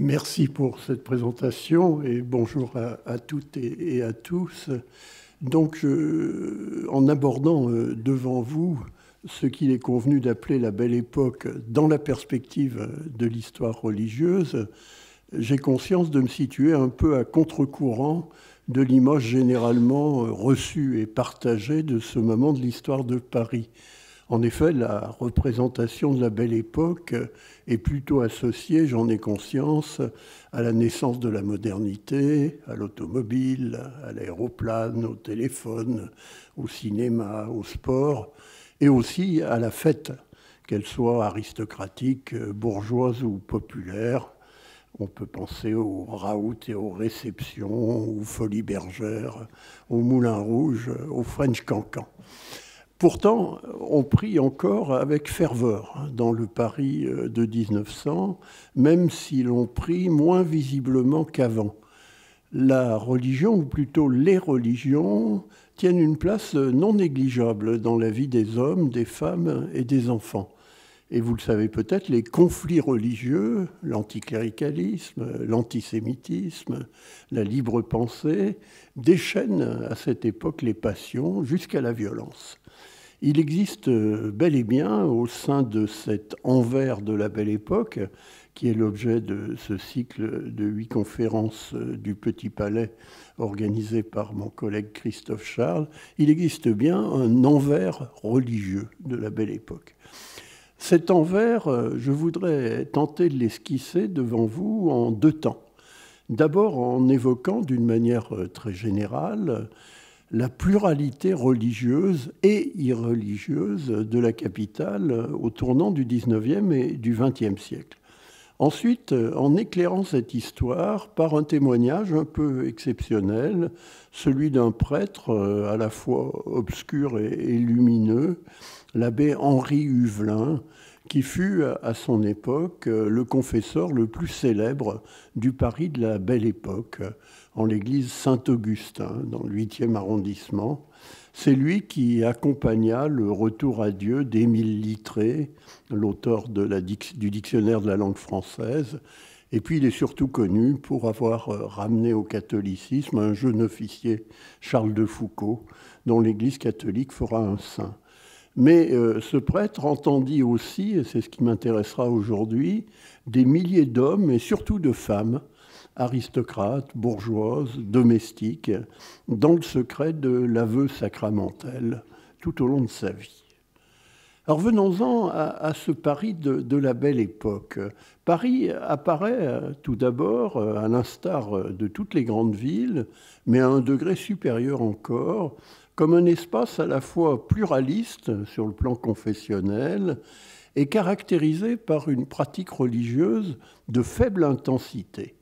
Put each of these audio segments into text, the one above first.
Merci pour cette présentation et bonjour à toutes et à tous. Donc, en abordant devant vous ce qu'il est convenu d'appeler la Belle Époque dans la perspective de l'histoire religieuse, j'ai conscience de me situer un peu à contre-courant de l'image généralement reçue et partagée de ce moment de l'histoire de Paris. En effet, la représentation de la Belle Époque est plutôt associée, j'en ai conscience, à la naissance de la modernité, à l'automobile, à l'aéroplane, au téléphone, au cinéma, au sport, et aussi à la fête, qu'elle soit aristocratique, bourgeoise ou populaire. On peut penser aux raouts et aux réceptions, aux folies bergères, aux moulins rouges, aux French Cancan. Pourtant, on prie encore avec ferveur dans le Paris de 1900, même si l'on prie moins visiblement qu'avant. La religion, ou plutôt les religions, tiennent une place non négligeable dans la vie des hommes, des femmes et des enfants. Et vous le savez peut-être, les conflits religieux, l'anticléricalisme, l'antisémitisme, la libre pensée, déchaînent à cette époque les passions jusqu'à la violence. Il existe bel et bien au sein de cet envers de la Belle Époque, qui est l'objet de ce cycle de 8 conférences du Petit Palais organisé par mon collègue Christophe Charles, il existe bien un envers religieux de la Belle Époque. Cet envers, je voudrais tenter de l'esquisser devant vous en 2 temps. D'abord en évoquant d'une manière très générale la pluralité religieuse et irreligieuse de la capitale au tournant du XIXe et du XXe siècle. Ensuite, en éclairant cette histoire par un témoignage un peu exceptionnel, celui d'un prêtre à la fois obscur et lumineux, l'abbé Henri Huvelin, qui fut à son époque le confesseur le plus célèbre du Paris de la Belle Époque, en l'église Saint-Augustin, dans le 8e arrondissement. C'est lui qui accompagna le retour à Dieu d'Émile Littré, l'auteur du dictionnaire de la langue française. Et puis il est surtout connu pour avoir ramené au catholicisme un jeune officier, Charles de Foucauld, dont l'Église catholique fera un saint. Mais ce prêtre entendit aussi, et c'est ce qui m'intéressera aujourd'hui, des milliers d'hommes et surtout de femmes, aristocrates, bourgeoises, domestiques, dans le secret de l'aveu sacramentel tout au long de sa vie. Alors venons-en à ce Paris de la Belle Époque. Paris apparaît tout d'abord, à l'instar de toutes les grandes villes, mais à un degré supérieur encore, comme un espace à la fois pluraliste sur le plan confessionnel et caractérisé par une pratique religieuse de faible intensité.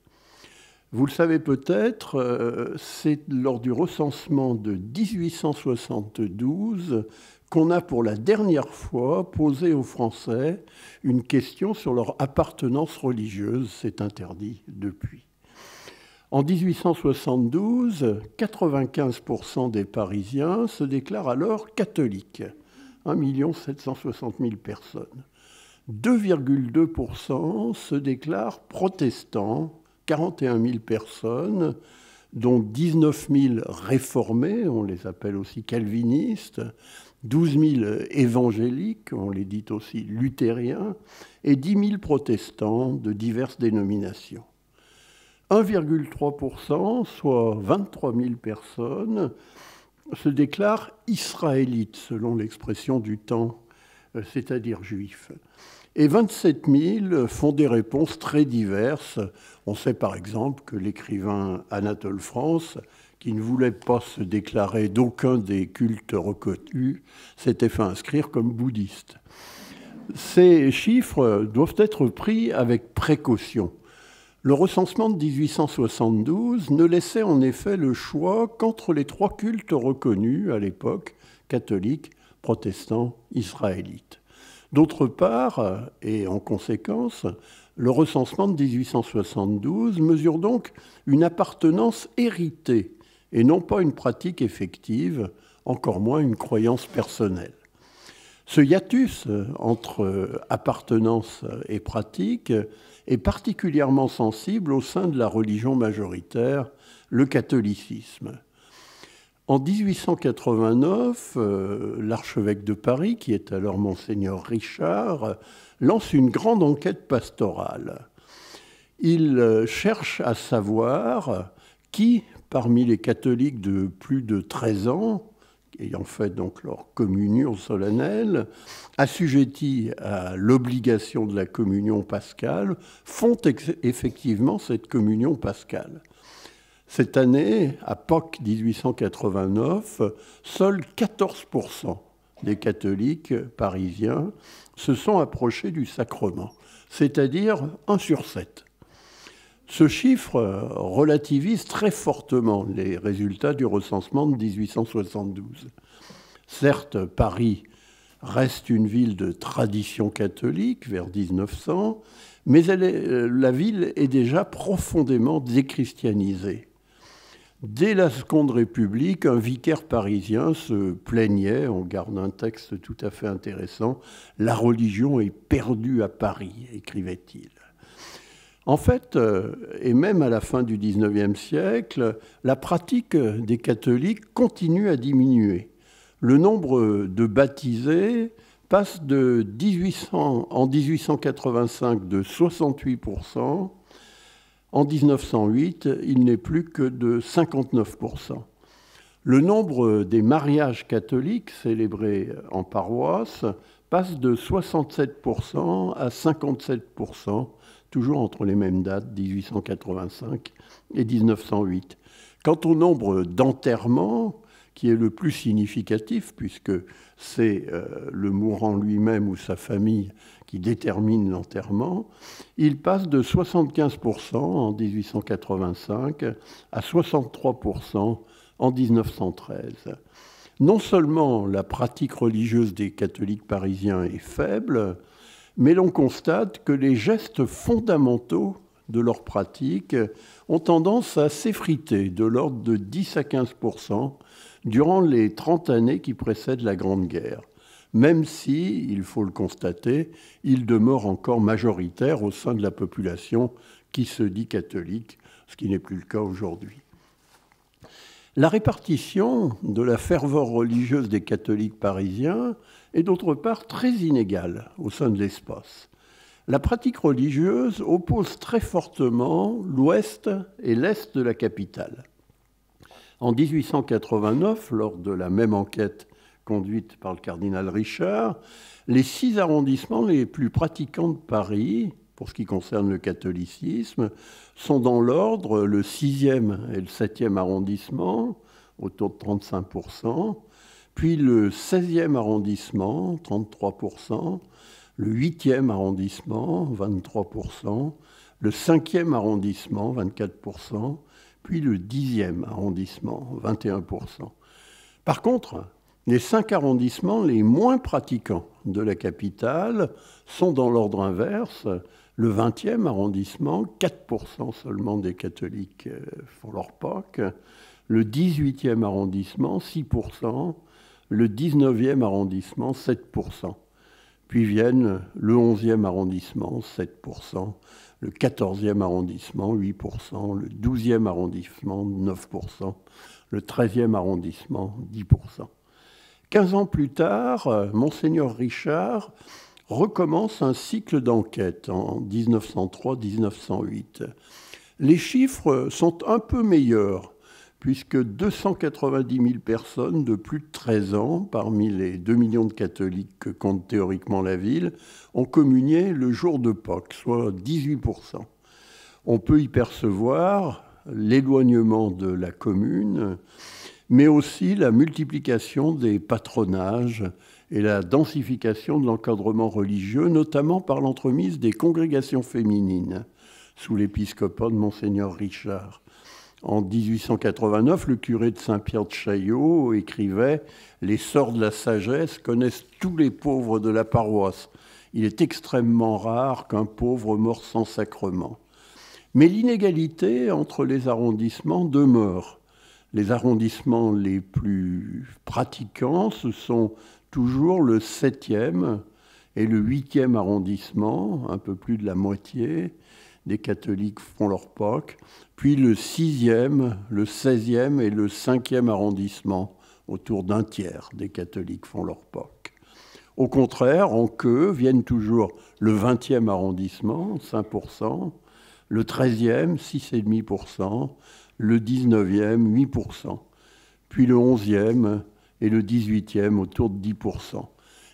Vous le savez peut-être, c'est lors du recensement de 1872 qu'on a pour la dernière fois posé aux Français une question sur leur appartenance religieuse. C'est interdit depuis. En 1872, 95% des Parisiens se déclarent alors catholiques, 1 760 000 personnes. 2,2% se déclarent protestants, 41 000 personnes, dont 19 000 réformés, on les appelle aussi calvinistes, 12 000 évangéliques, on les dit aussi luthériens, et 10 000 protestants de diverses dénominations. 1,3%, soit 23 000 personnes, se déclarent israélites, selon l'expression du temps, c'est-à-dire juifs. Et 27 000 font des réponses très diverses. On sait par exemple que l'écrivain Anatole France, qui ne voulait pas se déclarer d'aucun des cultes reconnus, s'était fait inscrire comme bouddhiste. Ces chiffres doivent être pris avec précaution. Le recensement de 1872 ne laissait en effet le choix qu'entre les 3 cultes reconnus à l'époque, catholiques, protestants, israélites. D'autre part, et en conséquence, le recensement de 1872 mesure donc une appartenance héritée et non pas une pratique effective, encore moins une croyance personnelle. Ce hiatus entre appartenance et pratique est particulièrement sensible au sein de la religion majoritaire, le catholicisme. En 1889, l'archevêque de Paris, qui est alors Monseigneur Richard, lance une grande enquête pastorale. Il cherche à savoir qui, parmi les catholiques de plus de 13 ans, ayant fait donc leur communion solennelle, assujettis à l'obligation de la communion pascale, font effectivement cette communion pascale. Cette année, à Pâques 1889, seuls 14% des catholiques parisiens se sont approchés du sacrement, c'est-à-dire 1 sur 7. Ce chiffre relativise très fortement les résultats du recensement de 1872. Certes, Paris reste une ville de tradition catholique vers 1900, mais la ville est déjà profondément déchristianisée. Dès la Seconde République, un vicaire parisien se plaignait, on garde un texte tout à fait intéressant, « La religion est perdue à Paris », écrivait-il. En fait, et même à la fin du XIXe siècle, la pratique des catholiques continue à diminuer. Le nombre de baptisés passe en 1885 de 68%. En 1908, il n'est plus que de 59%. Le nombre des mariages catholiques célébrés en paroisse passe de 67% à 57%, toujours entre les mêmes dates, 1885 et 1908. Quant au nombre d'enterrements, qui est le plus significatif, puisque c'est le mourant lui-même ou sa famille qui détermine l'enterrement, il passe de 75% en 1885 à 63% en 1913. Non seulement la pratique religieuse des catholiques parisiens est faible, mais l'on constate que les gestes fondamentaux de leur pratique ont tendance à s'effriter de l'ordre de 10 à 15% durant les 30 années qui précèdent la Grande Guerre, même si, il faut le constater, ils demeurent encore majoritaires au sein de la population qui se dit catholique, ce qui n'est plus le cas aujourd'hui. La répartition de la ferveur religieuse des catholiques parisiens est d'autre part très inégale au sein de l'espace. La pratique religieuse oppose très fortement l'ouest et l'est de la capitale. En 1889, lors de la même enquête conduite par le cardinal Richard, les 6 arrondissements les plus pratiquants de Paris, pour ce qui concerne le catholicisme, sont dans l'ordre le 6e et le 7e arrondissement, autour de 35%, puis le 16e arrondissement, 33%, le 8e arrondissement, 23%, le 5e arrondissement, 24%, puis le 10e arrondissement, 21%. Par contre, les 5 arrondissements les moins pratiquants de la capitale sont dans l'ordre inverse. Le 20e arrondissement, 4% seulement des catholiques font leur Pâques. Le 18e arrondissement, 6%. Le 19e arrondissement, 7%. Puis viennent le 11e arrondissement, 7%. Le 14e arrondissement, 8%. Le 12e arrondissement, 9%. Le 13e arrondissement, 10%. 15 ans plus tard, Monseigneur Richard recommence un cycle d'enquête en 1903-1908. Les chiffres sont un peu meilleurs, puisque 290 000 personnes de plus de 13 ans, parmi les 2 millions de catholiques que compte théoriquement la ville, ont communié le jour de Pâques, soit 18%. On peut y percevoir l'éloignement de la commune, mais aussi la multiplication des patronages et la densification de l'encadrement religieux, notamment par l'entremise des congrégations féminines, sous l'épiscopat de Monseigneur Richard. En 1889, le curé de Saint-Pierre de Chaillot écrivait « Les sœurs de la sagesse connaissent tous les pauvres de la paroisse. Il est extrêmement rare qu'un pauvre meure sans sacrement. » Mais l'inégalité entre les arrondissements demeure. Les arrondissements les plus pratiquants, ce sont toujours le 7e et le 8e arrondissement, un peu plus de la moitié des catholiques font leur Pâques, puis le 6e, le 16e et le 5e arrondissement, autour d'un tiers des catholiques font leur Pâques. Au contraire, en queue viennent toujours le 20e arrondissement, 5%, le 13e, 6,5%, le 19e, 8%, puis le 11e et le 18e, autour de 10%.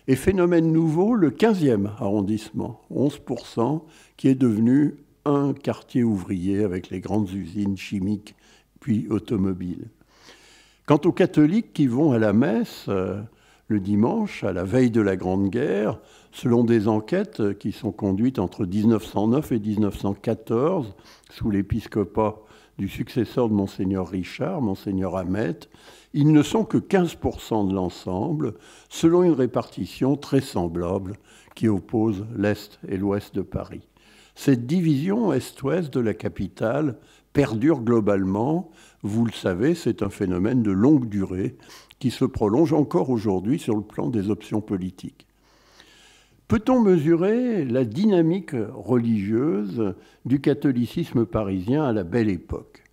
Et phénomène nouveau, le 15e arrondissement, 11%, qui est devenu un quartier ouvrier avec les grandes usines chimiques puis automobiles. Quant aux catholiques qui vont à la messe le dimanche, à la veille de la Grande Guerre, selon des enquêtes qui sont conduites entre 1909 et 1914, sous l'épiscopat du successeur de Monseigneur Richard, Monseigneur Hamet, ils ne sont que 15% de l'ensemble, selon une répartition très semblable qui oppose l'Est et l'Ouest de Paris. Cette division Est-Ouest de la capitale perdure globalement. Vous le savez, c'est un phénomène de longue durée qui se prolonge encore aujourd'hui sur le plan des options politiques. Peut-on mesurer la dynamique religieuse du catholicisme parisien à la Belle Époque ?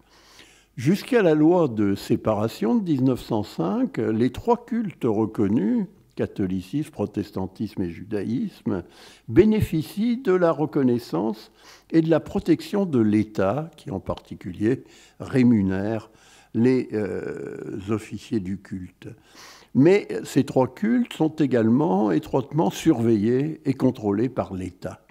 Jusqu'à la loi de séparation de 1905, les trois cultes reconnus, catholicisme, protestantisme et judaïsme, bénéficient de la reconnaissance et de la protection de l'État, qui en particulier rémunère les officiers du culte. Mais ces trois cultes sont également étroitement surveillés et contrôlés par l'État.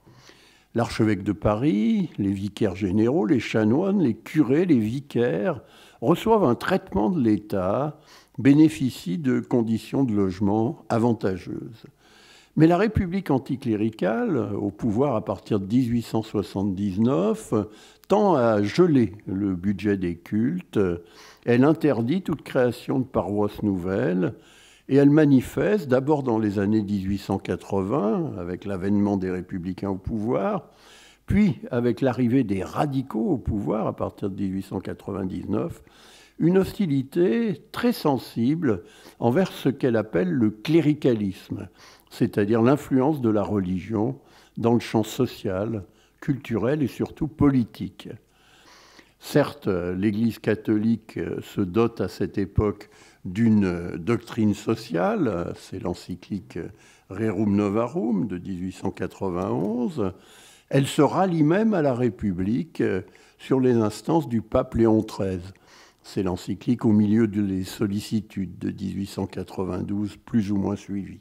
L'archevêque de Paris, les vicaires généraux, les chanoines, les curés, les vicaires reçoivent un traitement de l'État, bénéficient de conditions de logement avantageuses. Mais la République anticléricale, au pouvoir à partir de 1879, tend à geler le budget des cultes. Elle interdit toute création de paroisses nouvelles et elle manifeste, d'abord dans les années 1880, avec l'avènement des républicains au pouvoir, puis avec l'arrivée des radicaux au pouvoir à partir de 1899, une hostilité très sensible envers ce qu'elle appelle le cléricalisme, c'est-à-dire l'influence de la religion dans le champ social, culturel et surtout politique. Certes, l'Église catholique se dote à cette époque d'une doctrine sociale, c'est l'encyclique Rerum Novarum de 1891. Elle se rallie même à la République sur les instances du pape Léon XIII. C'est l'encyclique Au milieu des sollicitudes de 1892, plus ou moins suivie.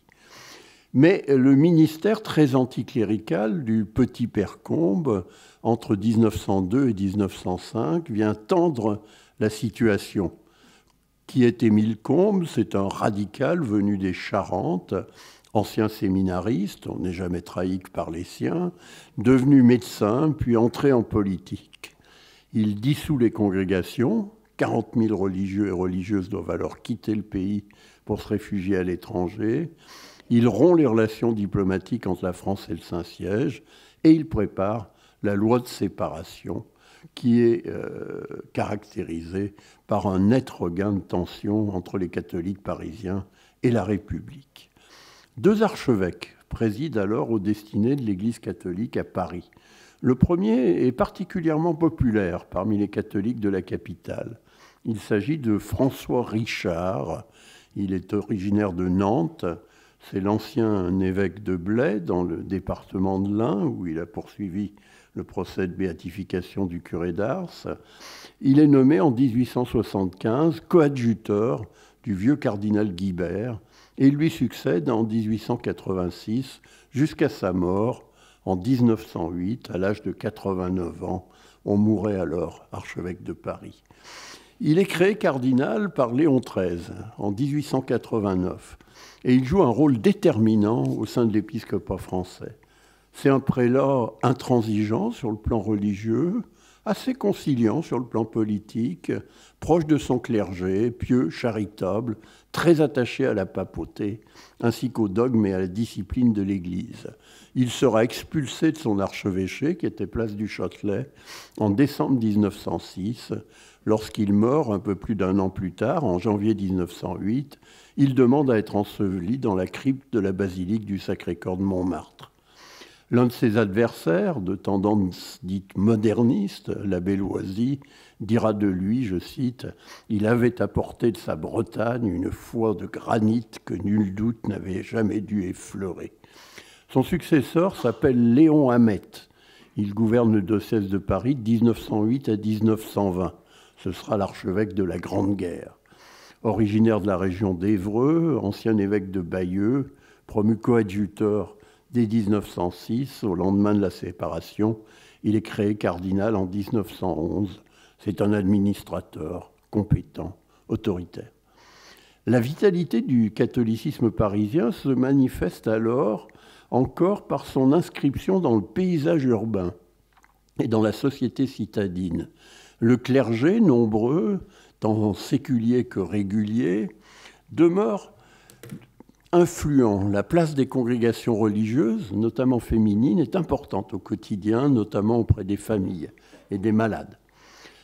Mais le ministère très anticlérical du petit père Combes, entre 1902 et 1905, vient tendre la situation. Qui est Émile Combes? C'est un radical venu des Charentes, ancien séminariste, on n'est jamais trahi que par les siens, devenu médecin, puis entré en politique. Il dissout les congrégations, 40 000 religieux et religieuses doivent alors quitter le pays pour se réfugier à l'étranger. Il rompt les relations diplomatiques entre la France et le Saint-Siège et il prépare la loi de séparation qui est caractérisée par un net regain de tension entre les catholiques parisiens et la République. Deux archevêques président alors aux destinées de l'Église catholique à Paris. Le premier est particulièrement populaire parmi les catholiques de la capitale. Il s'agit de François Richard. Il est originaire de Nantes. C'est l'ancien évêque de Blaye, dans le département de l'Ain, où il a poursuivi le procès de béatification du curé d'Ars. Il est nommé en 1875 coadjuteur du vieux cardinal Guibert et il lui succède en 1886 jusqu'à sa mort en 1908, à l'âge de 89 ans. On mourait alors archevêque de Paris. Il est créé cardinal par Léon XIII en 1889 et il joue un rôle déterminant au sein de l'épiscopat français. C'est un prélat intransigeant sur le plan religieux, assez conciliant sur le plan politique, proche de son clergé, pieux, charitable, très attaché à la papauté, ainsi qu'au dogme et à la discipline de l'Église. Il sera expulsé de son archevêché, qui était place du Châtelet, en décembre 1906. Lorsqu'il meurt, un peu plus d'un an plus tard, en janvier 1908, il demande à être enseveli dans la crypte de la basilique du Sacré-Cœur de Montmartre. L'un de ses adversaires, de tendance dite moderniste, l'abbé Loisy, dira de lui, je cite, « Il avait apporté de sa Bretagne une foi de granit que nul doute n'avait jamais dû effleurer. » Son successeur s'appelle Léon Hamet. Il gouverne le diocèse de Paris de 1908 à 1920. Ce sera l'archevêque de la Grande Guerre. Originaire de la région d'Évreux, ancien évêque de Bayeux, promu coadjuteur dès 1906, au lendemain de la séparation, il est créé cardinal en 1911. C'est un administrateur compétent, autoritaire. La vitalité du catholicisme parisien se manifeste alors encore par son inscription dans le paysage urbain et dans la société citadine. Le clergé, nombreux, tant séculier que régulier, demeure influent. La place des congrégations religieuses, notamment féminines, est importante au quotidien, notamment auprès des familles et des malades.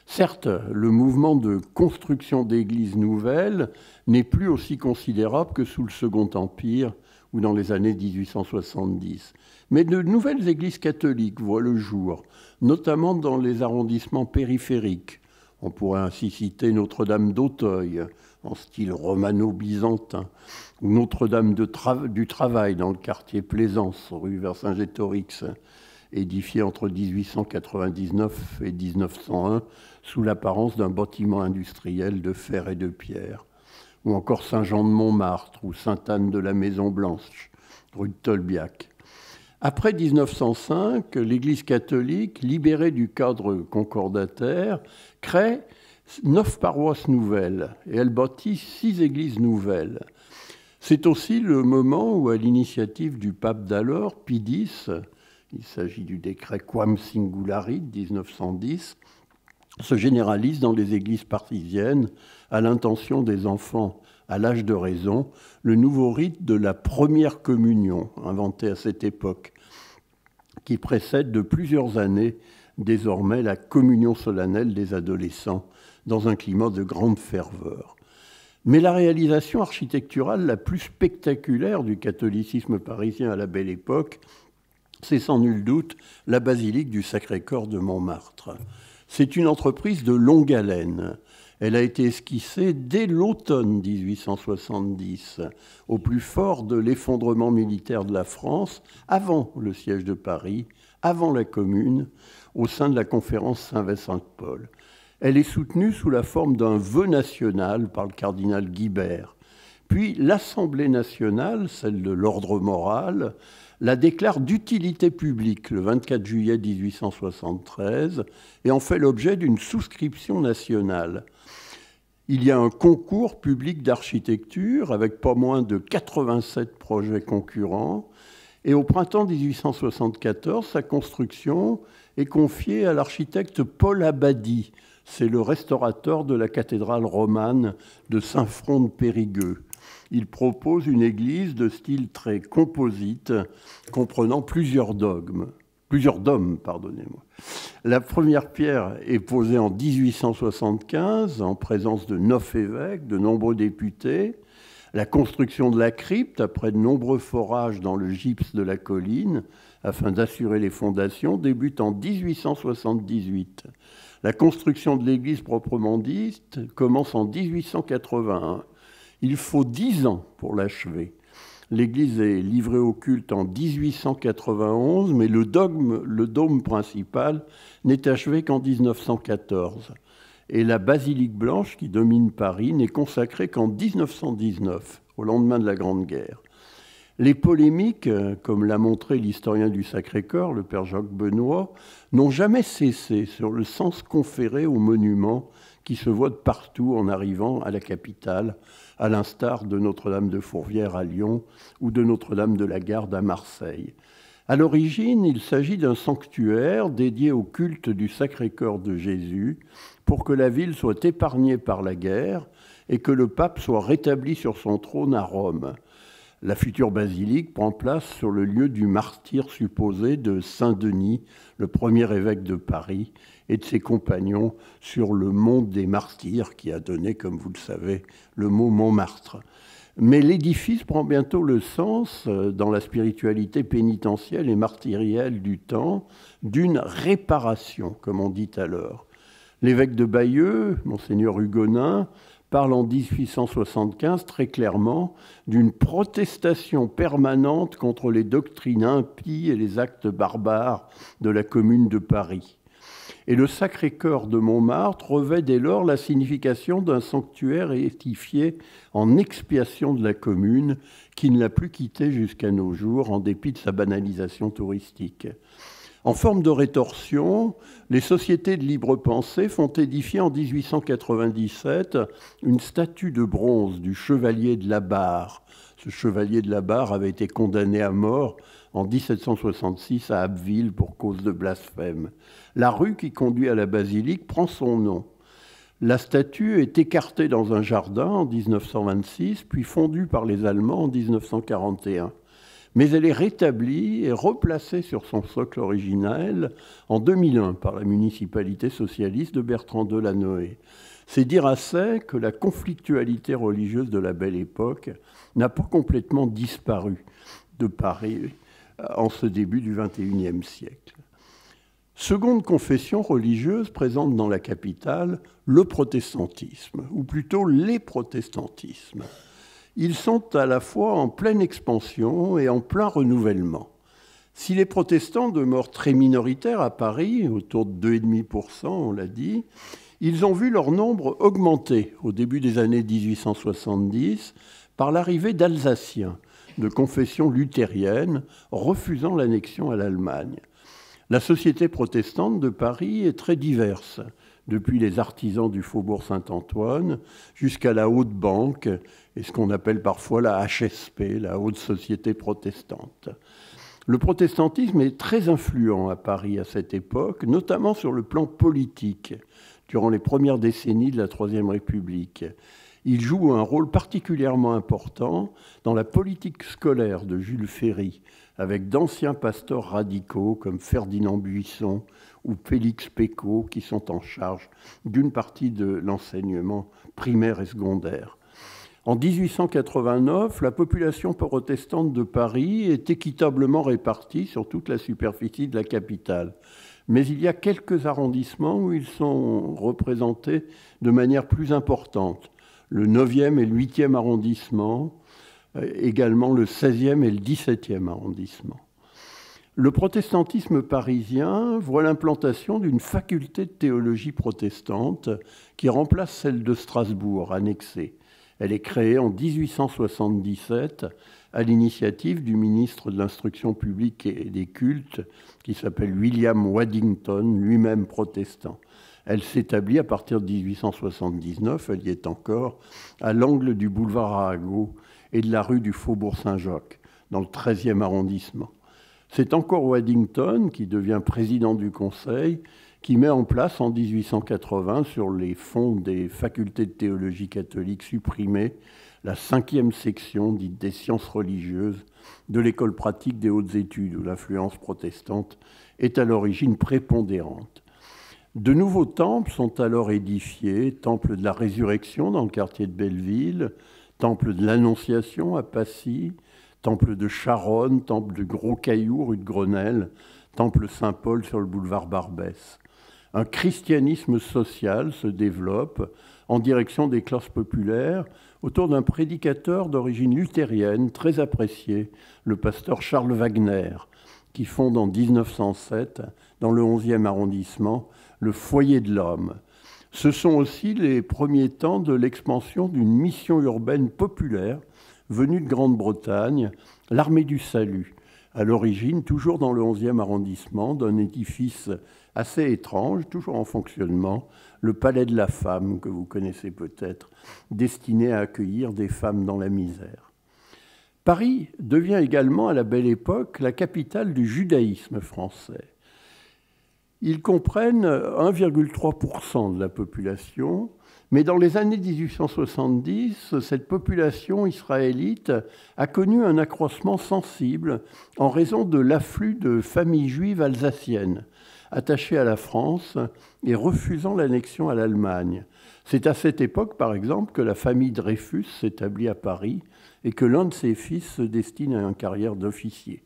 Certes, le mouvement de construction d'églises nouvelles n'est plus aussi considérable que sous le Second Empire ou dans les années 1870. Mais de nouvelles églises catholiques voient le jour, notamment dans les arrondissements périphériques. On pourrait ainsi citer Notre-Dame d'Auteuil, en style romano-byzantin, ou Notre-Dame du Travail dans le quartier Plaisance, rue Vercingétorix, édifié entre 1899 et 1901 sous l'apparence d'un bâtiment industriel de fer et de pierre, ou encore Saint-Jean-de-Montmartre ou Sainte-Anne de la Maison-Blanche, rue de Tolbiac. Après 1905, l'Église catholique, libérée du cadre concordataire, crée 9 paroisses nouvelles et elle bâtit 6 églises nouvelles. C'est aussi le moment où, à l'initiative du pape d'alors, Pie X, il s'agit du décret Quam Singulari de 1910, se généralise dans les églises parisiennes, à l'intention des enfants à l'âge de raison, le nouveau rite de la première communion, inventé à cette époque, qui précède de plusieurs années désormais la communion solennelle des adolescents, dans un climat de grande ferveur. Mais la réalisation architecturale la plus spectaculaire du catholicisme parisien à la Belle Époque, c'est sans nul doute la basilique du Sacré-Cœur de Montmartre. C'est une entreprise de longue haleine. Elle a été esquissée dès l'automne 1870, au plus fort de l'effondrement militaire de la France, avant le siège de Paris, avant la Commune, au sein de la conférence Saint-Vincent-de-Paul. Elle est soutenue sous la forme d'un vœu national par le cardinal Guibert. Puis l'Assemblée nationale, celle de l'ordre moral, la déclare d'utilité publique le 24 juillet 1873 et en fait l'objet d'une souscription nationale. Il y a un concours public d'architecture avec pas moins de 87 projets concurrents. Et au printemps 1874, sa construction est confiée à l'architecte Paul Abadie. C'est le restaurateur de la cathédrale romane de Saint-Front de Périgueux. Il propose une église de style très composite, comprenant plusieurs dômes. La première pierre est posée en 1875, en présence de 9 évêques, de nombreux députés. La construction de la crypte, après de nombreux forages dans le gypse de la colline, afin d'assurer les fondations, débute en 1878. La construction de l'église proprement dite commence en 1881. Il faut 10 ans pour l'achever. L'église est livrée au culte en 1891, mais le dôme principal n'est achevé qu'en 1914. Et la basilique blanche, qui domine Paris, n'est consacrée qu'en 1919, au lendemain de la Grande Guerre. Les polémiques, comme l'a montré l'historien du Sacré-Cœur, le père Jacques Benoît, n'ont jamais cessé sur le sens conféré aux monuments qui se voient de partout en arrivant à la capitale, à l'instar de Notre-Dame de Fourvière à Lyon ou de Notre-Dame de la Garde à Marseille. À l'origine, il s'agit d'un sanctuaire dédié au culte du Sacré-Cœur de Jésus pour que la ville soit épargnée par la guerre et que le pape soit rétabli sur son trône à Rome. La future basilique prend place sur le lieu du martyre supposé de Saint-Denis, le premier évêque de Paris, et de ses compagnons sur le mont des Martyrs, qui a donné, comme vous le savez, le mot Montmartre. Mais l'édifice prend bientôt le sens, dans la spiritualité pénitentielle et martyrielle du temps, d'une réparation, comme on dit alors. L'évêque de Bayeux, monseigneur Hugonin, parle en 1875 très clairement d'une protestation permanente contre les doctrines impies et les actes barbares de la Commune de Paris. Et le Sacré-Cœur de Montmartre revêt dès lors la signification d'un sanctuaire édifié en expiation de la Commune, qui ne l'a plus quitté jusqu'à nos jours, en dépit de sa banalisation touristique. En forme de rétorsion, les sociétés de libre pensée font édifier en 1897 une statue de bronze du chevalier de la Barre. Ce chevalier de la Barre avait été condamné à mort en 1766 à Abbeville pour cause de blasphème. La rue qui conduit à la basilique prend son nom. La statue est écartée dans un jardin en 1926, puis fondue par les Allemands en 1941. Mais elle est rétablie et replacée sur son socle originel en 2001 par la municipalité socialiste de Bertrand Delanoë. C'est dire assez que la conflictualité religieuse de la Belle Époque n'a pas complètement disparu de Paris en ce début du XXIe siècle. Seconde confession religieuse présente dans la capitale, le protestantisme, ou plutôt les protestantismes. Ils sont à la fois en pleine expansion et en plein renouvellement. Si les protestants demeurent très minoritaires à Paris, autour de 2,5%, on l'a dit, ils ont vu leur nombre augmenter au début des années 1870 par l'arrivée d'Alsaciens de confession luthérienne refusant l'annexion à l'Allemagne. La société protestante de Paris est très diverse, depuis les artisans du faubourg Saint-Antoine jusqu'à la haute banque et ce qu'on appelle parfois la HSP, la haute société protestante. Le protestantisme est très influent à Paris à cette époque, notamment sur le plan politique, durant les premières décennies de la Troisième République. Il joue un rôle particulièrement important dans la politique scolaire de Jules Ferry, avec d'anciens pasteurs radicaux comme Ferdinand Buisson ou Félix Pécaud, qui sont en charge d'une partie de l'enseignement primaire et secondaire. En 1889, la population protestante de Paris est équitablement répartie sur toute la superficie de la capitale. Mais il y a quelques arrondissements où ils sont représentés de manière plus importante. Le 9e et le 8e arrondissement, également le 16e et le 17e arrondissement. Le protestantisme parisien voit l'implantation d'une faculté de théologie protestante qui remplace celle de Strasbourg, annexée. Elle est créée en 1877 à l'initiative du ministre de l'Instruction publique et des cultes, qui s'appelle William Waddington, lui-même protestant. Elle s'établit à partir de 1879, elle y est encore, à l'angle du boulevard Arago et de la rue du Faubourg Saint-Jacques, dans le 13e arrondissement. C'est encore Waddington, qui devient président du Conseil, qui met en place en 1880, sur les fonds des facultés de théologie catholique supprimées, la 5e section dite des sciences religieuses de l'école pratique des hautes études, où l'influence protestante est à l'origine prépondérante. De nouveaux temples sont alors édifiés, temple de la Résurrection dans le quartier de Belleville, temple de l'Annonciation à Passy, temple de Charonne, temple de Gros Caillou rue de Grenelle, temple Saint-Paul sur le boulevard Barbès. Un christianisme social se développe en direction des classes populaires autour d'un prédicateur d'origine luthérienne très apprécié, le pasteur Charles Wagner, qui fonde en 1907, dans le 11e arrondissement, le Foyer de l'Homme. Ce sont aussi les premiers temps de l'expansion d'une mission urbaine populaire venue de Grande-Bretagne, l'Armée du Salut, à l'origine, toujours dans le 11e arrondissement, d'un édifice assez étrange, toujours en fonctionnement, le Palais de la Femme, que vous connaissez peut-être, destiné à accueillir des femmes dans la misère. Paris devient également à la Belle Époque la capitale du judaïsme français. Ils comprennent 1,3% de la population, mais dans les années 1870, cette population israélite a connu un accroissement sensible en raison de l'afflux de familles juives alsaciennes, attachées à la France et refusant l'annexion à l'Allemagne. C'est à cette époque, par exemple, que la famille Dreyfus s'établit à Paris et que l'un de ses fils se destine à une carrière d'officier.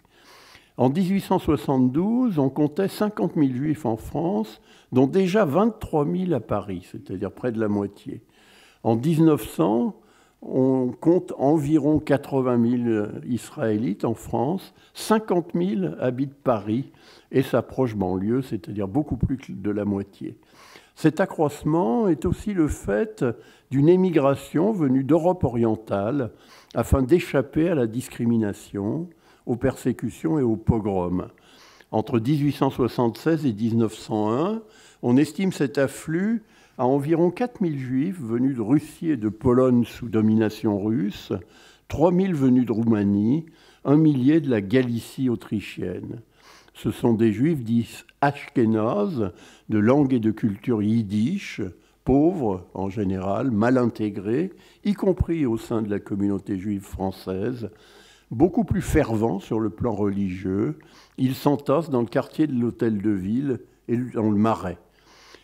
En 1872, on comptait 50 000 juifs en France, dont déjà 23 000 à Paris, c'est-à-dire près de la moitié. En 1900, on compte environ 80 000 Israélites en France, 50 000 habitent Paris et sa proche banlieue, c'est-à-dire beaucoup plus de la moitié. Cet accroissement est aussi le fait d'une émigration venue d'Europe orientale afin d'échapper à la discrimination, aux persécutions et aux pogroms. Entre 1876 et 1901, on estime cet afflux à environ 4 000 juifs venus de Russie et de Pologne sous domination russe, 3 000 venus de Roumanie, 1 millier de la Galicie autrichienne. Ce sont des juifs dits ashkénazes, de langue et de culture yiddish, pauvres en général, mal intégrés, y compris au sein de la communauté juive française, beaucoup plus fervents sur le plan religieux. Ils s'entassent dans le quartier de l'Hôtel de Ville et dans le Marais.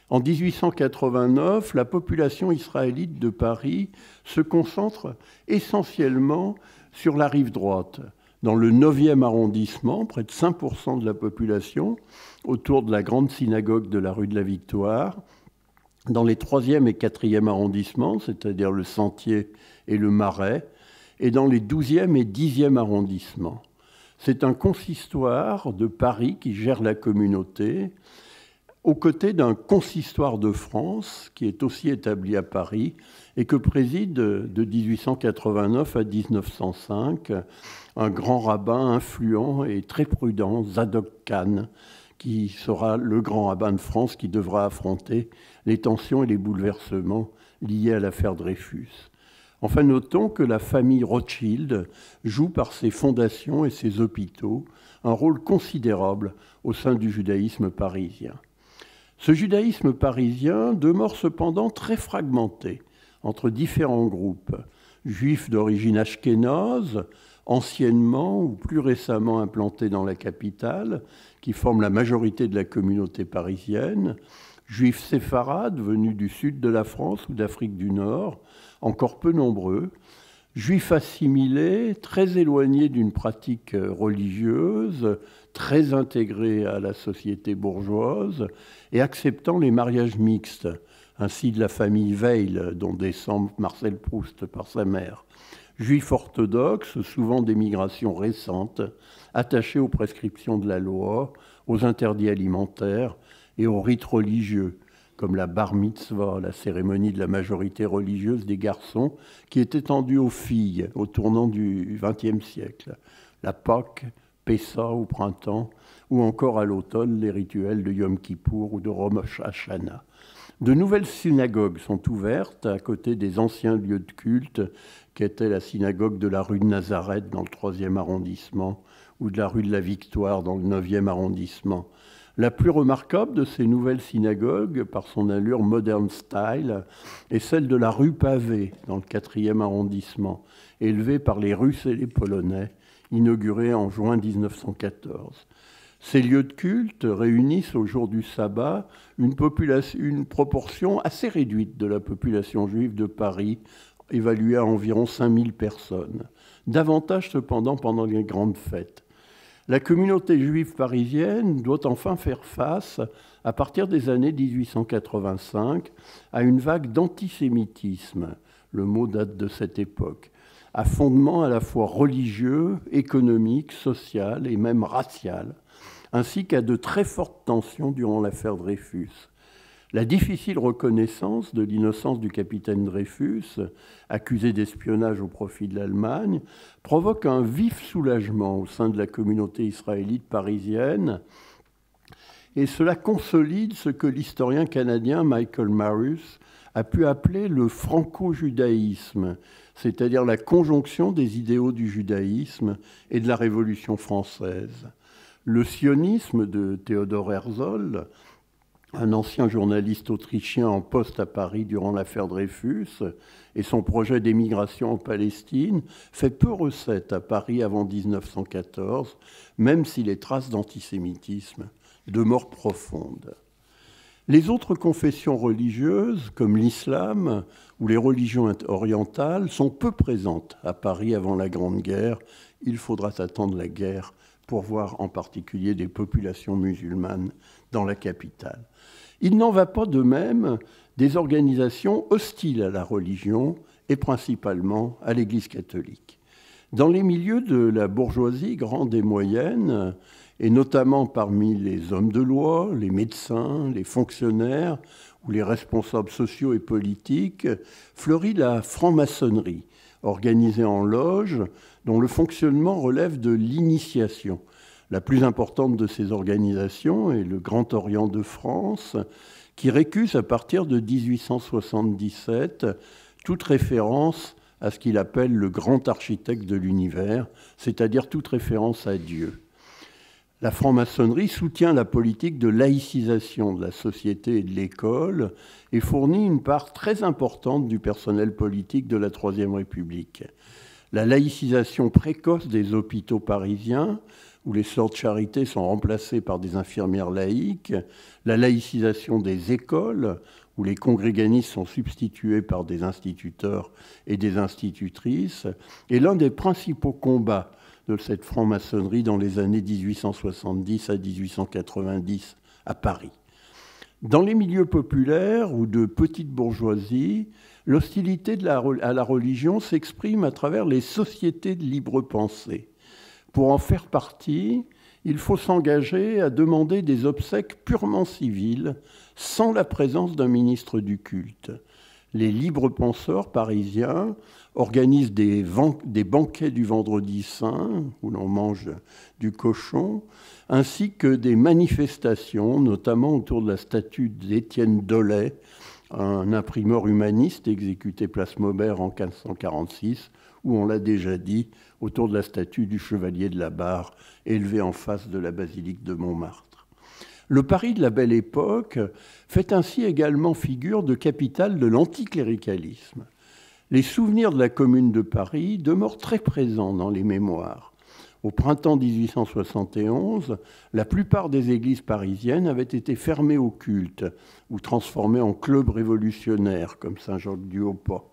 En 1889, la population israélite de Paris se concentre essentiellement sur la rive droite, dans le 9e arrondissement, près de 5% de la population, autour de la grande synagogue de la rue de la Victoire, dans les 3e et 4e arrondissements, c'est-à-dire le Sentier et le Marais, et dans les 12e et 10e arrondissements. C'est un consistoire de Paris qui gère la communauté, aux côtés d'un consistoire de France qui est aussi établi à Paris et que préside de 1889 à 1905 un grand rabbin influent et très prudent, Zadok Khan, qui sera le grand rabbin de France qui devra affronter les tensions et les bouleversements liés à l'affaire Dreyfus. Enfin, notons que la famille Rothschild joue par ses fondations et ses hôpitaux un rôle considérable au sein du judaïsme parisien. Ce judaïsme parisien demeure cependant très fragmenté entre différents groupes, juifs d'origine ashkénaze, anciennement ou plus récemment implantés dans la capitale, qui forment la majorité de la communauté parisienne, juifs séfarades venus du sud de la France ou d'Afrique du Nord, encore peu nombreux, juifs assimilés, très éloignés d'une pratique religieuse, très intégrés à la société bourgeoise et acceptant les mariages mixtes, ainsi de la famille Weil, dont descend Marcel Proust par sa mère. Juifs orthodoxes, souvent d'émigration récente, attachés aux prescriptions de la loi, aux interdits alimentaires et aux rites religieux, comme la bar mitzvah, la cérémonie de la majorité religieuse des garçons, qui est étendue aux filles au tournant du XXe siècle. La Pâque, Pessa au printemps, ou encore à l'automne les rituels de Yom Kippour ou de Rosh Hashanah. De nouvelles synagogues sont ouvertes à côté des anciens lieux de culte qu'était la synagogue de la rue de Nazareth dans le 3e arrondissement ou de la rue de la Victoire dans le 9e arrondissement. La plus remarquable de ces nouvelles synagogues, par son allure modern style, est celle de la rue Pavée dans le 4e arrondissement, élevée par les Russes et les Polonais, inaugurée en juin 1914. Ces lieux de culte réunissent au jour du sabbat une proportion assez réduite de la population juive de Paris, évaluée à environ 5000 personnes. Davantage cependant pendant les grandes fêtes. La communauté juive parisienne doit enfin faire face, à partir des années 1885, à une vague d'antisémitisme, le mot date de cette époque, à fondement à la fois religieux, économique, social et même racial, ainsi qu'à de très fortes tensions durant l'affaire Dreyfus. La difficile reconnaissance de l'innocence du capitaine Dreyfus, accusé d'espionnage au profit de l'Allemagne, provoque un vif soulagement au sein de la communauté israélite parisienne, et cela consolide ce que l'historien canadien Michael Marus a pu appeler le franco-judaïsme, c'est-à-dire la conjonction des idéaux du judaïsme et de la Révolution française. Le sionisme de Theodor Herzl, un ancien journaliste autrichien en poste à Paris durant l'affaire Dreyfus, et son projet d'émigration en Palestine, fait peu recette à Paris avant 1914, même si les traces d'antisémitisme demeurent profondes. Les autres confessions religieuses, comme l'islam ou les religions orientales, sont peu présentes à Paris avant la Grande Guerre. Il faudra attendre la guerre pour voir en particulier des populations musulmanes dans la capitale. Il n'en va pas de même des organisations hostiles à la religion et principalement à l'Église catholique. Dans les milieux de la bourgeoisie grande et moyenne, et notamment parmi les hommes de loi, les médecins, les fonctionnaires ou les responsables sociaux et politiques, fleurit la franc-maçonnerie, organisée en loge, dont le fonctionnement relève de l'initiation. La plus importante de ces organisations est le Grand Orient de France, qui récuse à partir de 1877 toute référence à ce qu'il appelle le grand architecte de l'univers, c'est-à-dire toute référence à Dieu. La franc-maçonnerie soutient la politique de laïcisation de la société et de l'école et fournit une part très importante du personnel politique de la Troisième République. La laïcisation précoce des hôpitaux parisiens, où les sœurs de charité sont remplacées par des infirmières laïques, la laïcisation des écoles, où les congréganistes sont substitués par des instituteurs et des institutrices, est l'un des principaux combats de cette franc-maçonnerie dans les années 1870 à 1890 à Paris. Dans les milieux populaires ou de petite bourgeoisie, l'hostilité à la religion s'exprime à travers les sociétés de libre pensée. Pour en faire partie, il faut s'engager à demander des obsèques purement civiles, sans la présence d'un ministre du culte. Les libres penseurs parisiens organisent des banquets du vendredi saint, où l'on mange du cochon, ainsi que des manifestations, notamment autour de la statue d'Étienne Dollet, un imprimeur humaniste exécuté place Maubert en 1546, où on l'a déjà dit, autour de la statue du chevalier de la Barre, élevée en face de la basilique de Montmartre. Le Paris de la Belle Époque fait ainsi également figure de capitale de l'anticléricalisme. Les souvenirs de la Commune de Paris demeurent très présents dans les mémoires. Au printemps 1871, la plupart des églises parisiennes avaient été fermées au culte ou transformées en clubs révolutionnaires, comme Saint-Jacques-du-Haut-Pas.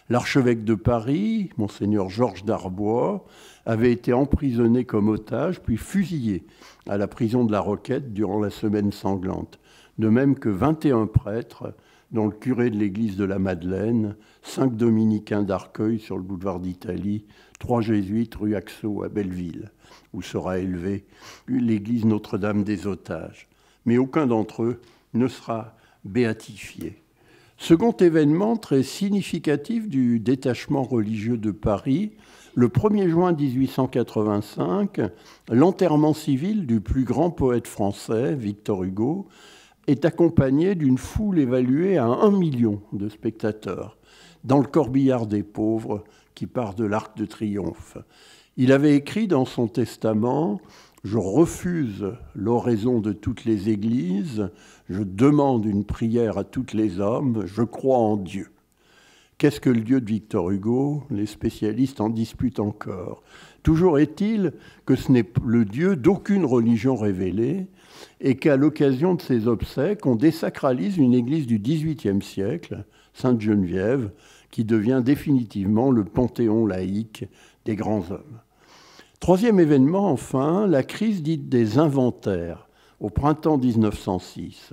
L'archevêque de Paris, monseigneur Georges Darbois, avait été emprisonné comme otage, puis fusillé à la prison de la Roquette durant la Semaine sanglante. De même que 21 prêtres, dont le curé de l'église de la Madeleine, 5 dominicains d'Arcueil sur le boulevard d'Italie, 3 jésuites rue Axo à Belleville, où sera élevée l'église Notre-Dame des Otages. Mais aucun d'entre eux ne sera béatifié. Second événement très significatif du détachement religieux de Paris, le 1er juin 1885, l'enterrement civil du plus grand poète français, Victor Hugo, est accompagné d'une foule évaluée à 1 million de spectateurs, dans le corbillard des pauvres qui part de l'Arc de Triomphe. Il avait écrit dans son testament « Je refuse l'oraison de toutes les églises, je demande une prière à tous les hommes, je crois en Dieu ». Qu'est-ce que le Dieu de Victor Hugo? Les spécialistes en disputent encore. Toujours est-il que ce n'est le Dieu d'aucune religion révélée et qu'à l'occasion de ces obsèques, on désacralise une église du XVIIIe siècle, Sainte-Geneviève, qui devient définitivement le panthéon laïque des grands hommes. Troisième événement, enfin, la crise dite des inventaires, au printemps 1906,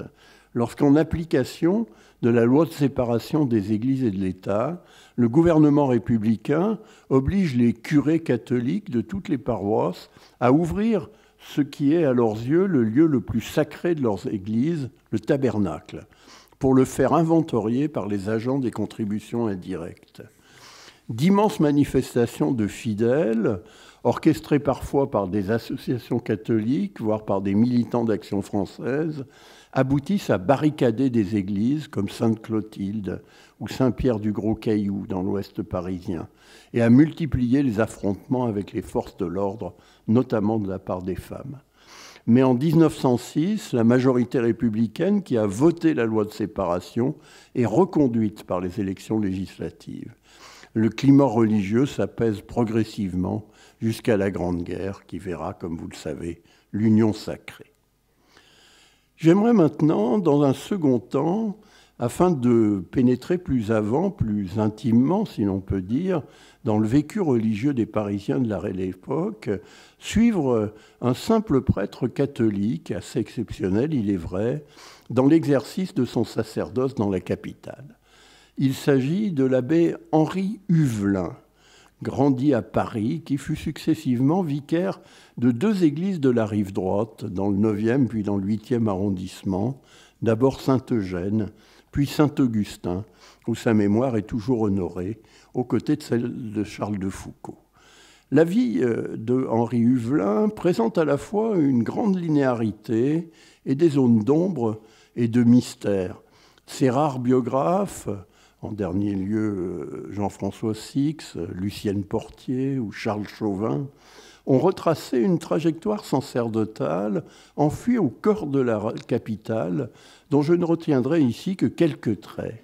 lorsqu'en application de la loi de séparation des églises et de l'État, le gouvernement républicain oblige les curés catholiques de toutes les paroisses à ouvrir ce qui est à leurs yeux le lieu le plus sacré de leurs églises, le tabernacle, pour le faire inventorier par les agents des contributions indirectes. D'immenses manifestations de fidèles, orchestrés parfois par des associations catholiques, voire par des militants d'Action française, aboutissent à barricader des églises comme Sainte-Clotilde ou Saint-Pierre du Gros-Caillou dans l'ouest parisien, et à multiplier les affrontements avec les forces de l'ordre, notamment de la part des femmes. Mais en 1906, la majorité républicaine qui a voté la loi de séparation est reconduite par les élections législatives. Le climat religieux s'apaise progressivement jusqu'à la Grande Guerre qui verra, comme vous le savez, l'union sacrée. J'aimerais maintenant, dans un second temps, afin de pénétrer plus avant, plus intimement, si l'on peut dire, dans le vécu religieux des Parisiens de l'époque, suivre un simple prêtre catholique, assez exceptionnel, il est vrai, dans l'exercice de son sacerdoce dans la capitale. Il s'agit de l'abbé Henri Huvelin, grandi à Paris, qui fut successivement vicaire de 2 églises de la rive droite, dans le 9e puis dans le 8e arrondissement, d'abord Saint-Eugène, puis Saint-Augustin, où sa mémoire est toujours honorée, aux côtés de celle de Charles de Foucauld. La vie de Henri Huvelin présente à la fois une grande linéarité et des zones d'ombre et de mystère. Ces rares biographes, en dernier lieu Jean-François Six, Lucienne Portier ou Charles Chauvin, ont retracé une trajectoire sacerdotale enfuie au cœur de la capitale, dont je ne retiendrai ici que quelques traits.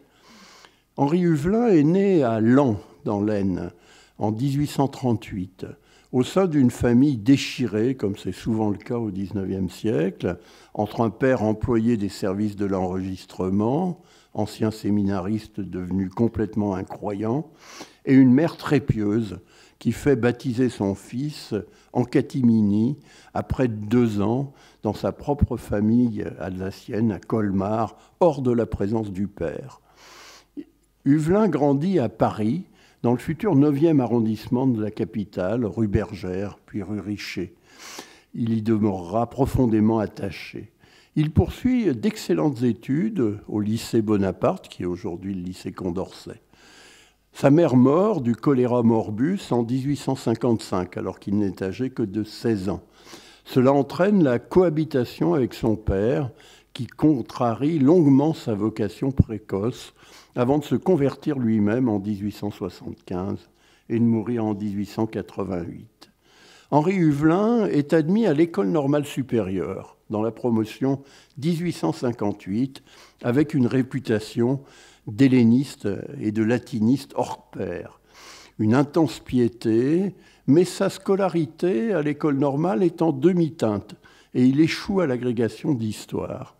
Henri Huvelin est né à Laon, dans l'Aisne, en 1838, au sein d'une famille déchirée, comme c'est souvent le cas au XIXe siècle, entre un père employé des services de l'enregistrement, ancien séminariste devenu complètement incroyant, et une mère très pieuse qui fait baptiser son fils en catimini après 2 ans dans sa propre famille alsacienne à Colmar, hors de la présence du père. Huvelin grandit à Paris, dans le futur 9e arrondissement de la capitale, rue Bergère, puis rue Richer. Il y demeurera profondément attaché. Il poursuit d'excellentes études au lycée Bonaparte, qui est aujourd'hui le lycée Condorcet. Sa mère meurt du choléra morbus en 1855, alors qu'il n'est âgé que de 16 ans. Cela entraîne la cohabitation avec son père, qui contrarie longuement sa vocation précoce, avant de se convertir lui-même en 1875 et de mourir en 1888. Henri Huvelin est admis à l'École normale supérieure, dans la promotion 1858, avec une réputation d'helléniste et de latiniste hors pair. Une intense piété, mais sa scolarité à l'école normale est en demi-teinte et il échoue à l'agrégation d'histoire.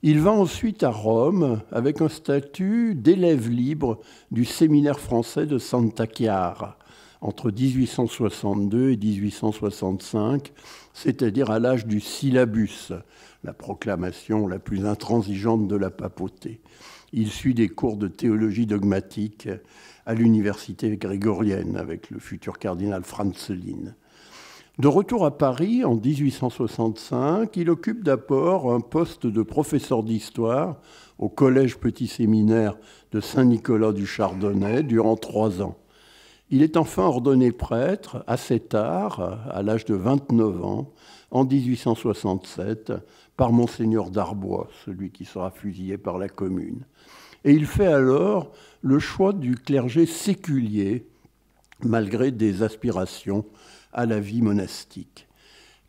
Il va ensuite à Rome avec un statut d'élève libre du séminaire français de Santa Chiara entre 1862 et 1865, c'est-à-dire à l'âge du syllabus, la proclamation la plus intransigeante de la papauté. Il suit des cours de théologie dogmatique à l'université grégorienne avec le futur cardinal Franzelin. De retour à Paris en 1865, il occupe d'abord un poste de professeur d'histoire au collège Petit Séminaire de Saint-Nicolas du Chardonnay durant 3 ans. Il est enfin ordonné prêtre assez tard, à l'âge de 29 ans, en 1867, par Monseigneur Darbois, celui qui sera fusillé par la Commune. Et il fait alors le choix du clergé séculier, malgré des aspirations à la vie monastique.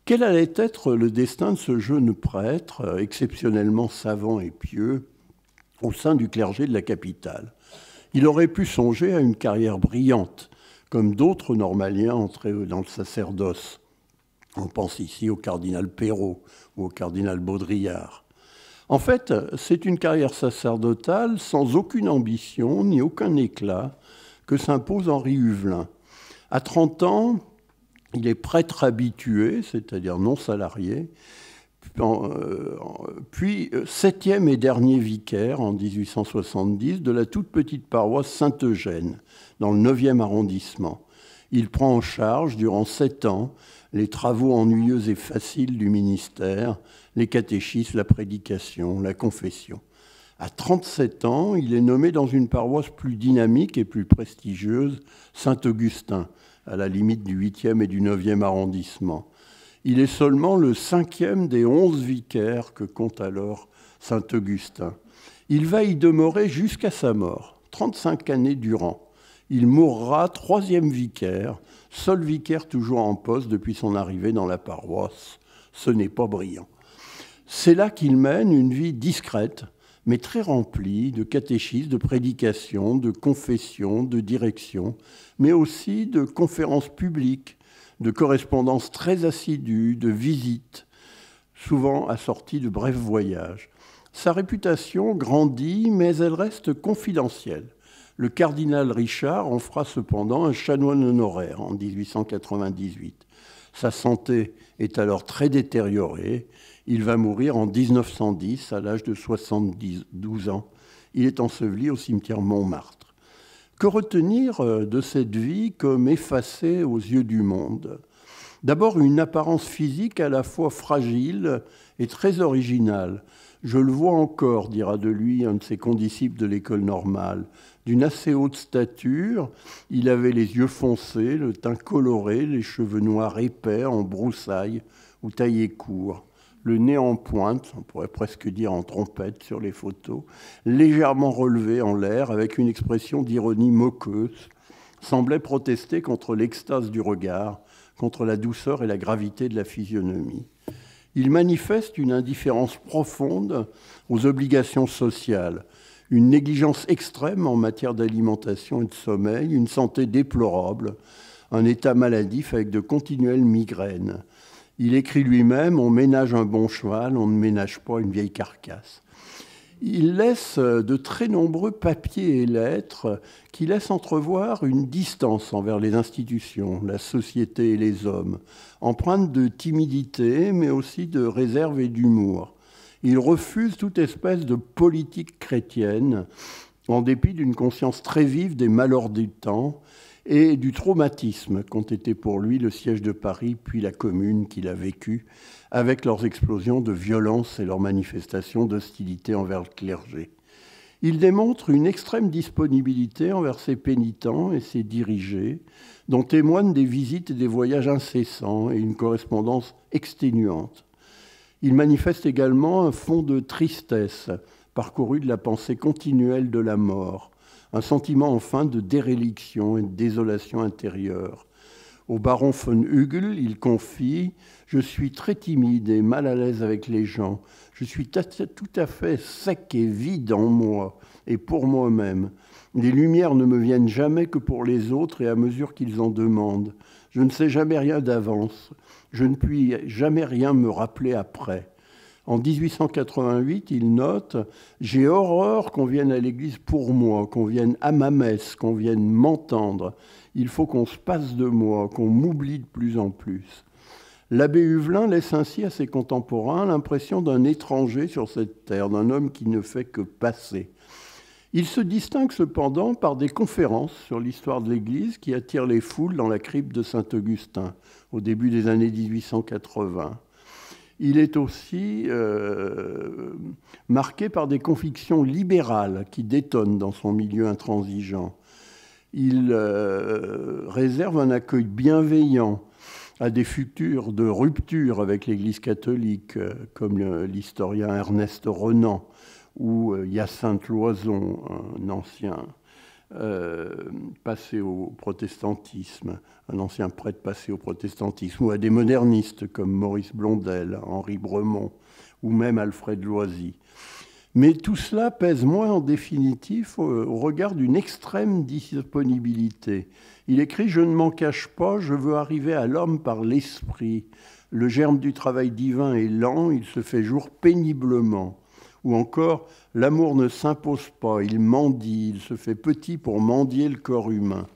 Quel allait être le destin de ce jeune prêtre, exceptionnellement savant et pieux, au sein du clergé de la capitale? Il aurait pu songer à une carrière brillante, comme d'autres normaliens entrés dans le sacerdoce. On pense ici au cardinal Perrault ou au cardinal Baudrillard. En fait, c'est une carrière sacerdotale sans aucune ambition ni aucun éclat que s'impose Henri Huvelin. À 30 ans, il est prêtre habitué, c'est-à-dire non salarié, puis 7e et dernier vicaire en 1870 de la toute petite paroisse Saint-Eugène, dans le 9e arrondissement. Il prend en charge durant 7 ans les travaux ennuyeux et faciles du ministère, les catéchismes, la prédication, la confession. À 37 ans, il est nommé dans une paroisse plus dynamique et plus prestigieuse, Saint-Augustin, à la limite du 8e et du 9e arrondissement. Il est seulement le 5e des 11 vicaires que compte alors Saint-Augustin. Il va y demeurer jusqu'à sa mort, 35 années durant. Il mourra 3e vicaire, seul vicaire toujours en poste depuis son arrivée dans la paroisse. Ce n'est pas brillant. C'est là qu'il mène une vie discrète, mais très remplie de catéchisme, de prédication, de confession, de direction, mais aussi de conférences publiques, de correspondances très assidues, de visites, souvent assorties de brefs voyages. Sa réputation grandit, mais elle reste confidentielle. Le cardinal Richard en fera cependant un chanoine honoraire en 1898. Sa santé est alors très détériorée. Il va mourir en 1910 à l'âge de 72 ans. Il est enseveli au cimetière Montmartre. Que retenir de cette vie comme effacée aux yeux du monde ? D'abord, une apparence physique à la fois fragile et très originale. Je le vois encore, dira de lui un de ses condisciples de l'école normale. D'une assez haute stature, il avait les yeux foncés, le teint coloré, les cheveux noirs épais en broussailles ou taillés courts. Le nez en pointe, on pourrait presque dire en trompette sur les photos, légèrement relevé en l'air avec une expression d'ironie moqueuse, semblait protester contre l'extase du regard, contre la douceur et la gravité de la physionomie. Il manifeste une indifférence profonde aux obligations sociales, une négligence extrême en matière d'alimentation et de sommeil, une santé déplorable, un état maladif avec de continuelles migraines. Il écrit lui-même « On ménage un bon cheval, on ne ménage pas une vieille carcasse ». Il laisse de très nombreux papiers et lettres qui laissent entrevoir une distance envers les institutions, la société et les hommes, empreintes de timidité, mais aussi de réserve et d'humour. Il refuse toute espèce de politique chrétienne, en dépit d'une conscience très vive des malheurs du temps et du traumatisme qu'ont été pour lui le siège de Paris, puis la Commune qu'il a vécue, avec leurs explosions de violence et leurs manifestations d'hostilité envers le clergé. Il démontre une extrême disponibilité envers ses pénitents et ses dirigés, dont témoignent des visites et des voyages incessants et une correspondance exténuante. Il manifeste également un fond de tristesse, parcouru de la pensée continuelle de la mort, un sentiment enfin de déréliction et de désolation intérieure. Au baron von Hügel, il confie « Je suis très timide et mal à l'aise avec les gens. Je suis tout à fait sec et vide en moi et pour moi-même. Les lumières ne me viennent jamais que pour les autres et à mesure qu'ils en demandent. Je ne sais jamais rien d'avance. Je ne puis jamais rien me rappeler après. » En 1888, il note « J'ai horreur qu'on vienne à l'église pour moi, qu'on vienne à ma messe, qu'on vienne m'entendre. Il faut qu'on se passe de moi, qu'on m'oublie de plus en plus. » L'abbé Huvelin laisse ainsi à ses contemporains l'impression d'un étranger sur cette terre, d'un homme qui ne fait que passer. Il se distingue cependant par des conférences sur l'histoire de l'Église qui attirent les foules dans la crypte de Saint-Augustin au début des années 1880. Il est aussi marqué par des convictions libérales qui détonnent dans son milieu intransigeant. Il réserve un accueil bienveillant à des futurs de rupture avec l'Église catholique, comme l'historien Ernest Renan ou Hyacinthe Loison, un ancien passé au protestantisme, un ancien prêtre passé au protestantisme, ou à des modernistes comme Maurice Blondel, Henri Bremont, ou même Alfred Loisy. Mais tout cela pèse moins en définitif au regard d'une extrême disponibilité. Il écrit « Je ne m'en cache pas, je veux arriver à l'homme par l'esprit. Le germe du travail divin est lent, il se fait jour péniblement. » Ou encore « L'amour ne s'impose pas, il mendie, il se fait petit pour mendier le corps humain. »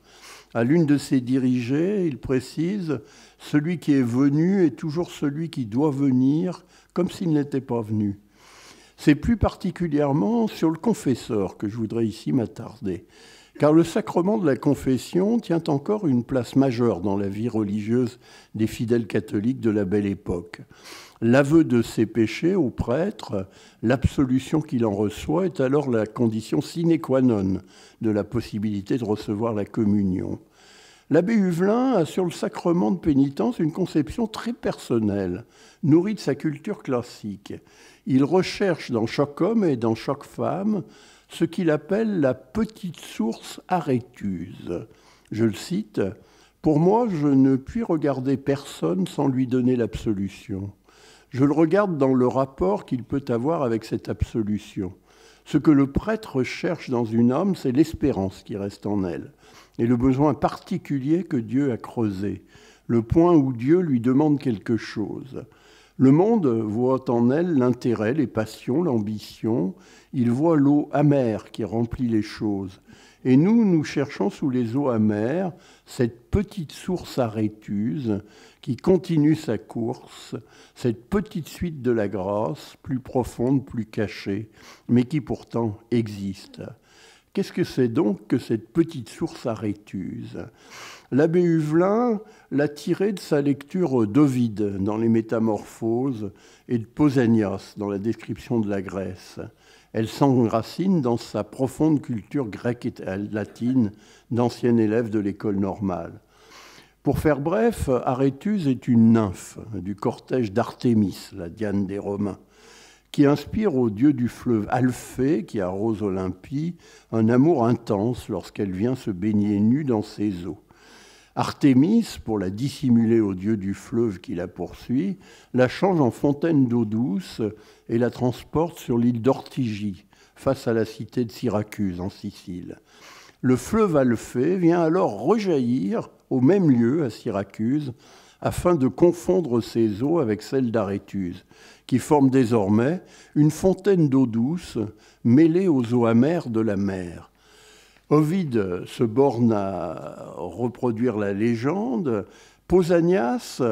À l'une de ses dirigées, il précise « Celui qui est venu est toujours celui qui doit venir, comme s'il n'était pas venu. » C'est plus particulièrement sur le confesseur que je voudrais ici m'attarder, car le sacrement de la confession tient encore une place majeure dans la vie religieuse des fidèles catholiques de la Belle Époque. L'aveu de ses péchés au prêtre, l'absolution qu'il en reçoit, est alors la condition sine qua non de la possibilité de recevoir la communion. L'abbé Huvelin a sur le sacrement de pénitence une conception très personnelle, nourrie de sa culture classique. Il recherche dans chaque homme et dans chaque femme ce qu'il appelle la petite source arétuse. Je le cite, « Pour moi, je ne puis regarder personne sans lui donner l'absolution. Je le regarde dans le rapport qu'il peut avoir avec cette absolution. Ce que le prêtre cherche dans une âme, c'est l'espérance qui reste en elle, et le besoin particulier que Dieu a creusé, le point où Dieu lui demande quelque chose. Le monde voit en elle l'intérêt, les passions, l'ambition. Il voit l'eau amère qui remplit les choses. Et nous cherchons sous les eaux amères cette petite source arétuse qui continue sa course, cette petite suite de la grâce, plus profonde, plus cachée, mais qui pourtant existe. Qu'est-ce que c'est donc que cette petite source arétuse ? L'abbé Huvelin l'a tirée de sa lecture d'Ovide dans les Métamorphoses et de Pausanias dans la description de la Grèce. Elle s'enracine dans sa profonde culture grecque et latine d'ancien élève de l'école normale. Pour faire bref, Arétuse est une nymphe du cortège d'Artémis, la Diane des Romains, qui inspire au dieu du fleuve Alphée, qui arrose Olympie, un amour intense lorsqu'elle vient se baigner nue dans ses eaux. Artémis, pour la dissimuler au dieu du fleuve qui la poursuit, la change en fontaine d'eau douce et la transporte sur l'île d'Ortygie, face à la cité de Syracuse, en Sicile. Le fleuve Alphée vient alors rejaillir au même lieu, à Syracuse, afin de confondre ses eaux avec celles d'Arétuse, qui forment désormais une fontaine d'eau douce mêlée aux eaux amères de la mer. Ovide se borne à reproduire la légende. Pausanias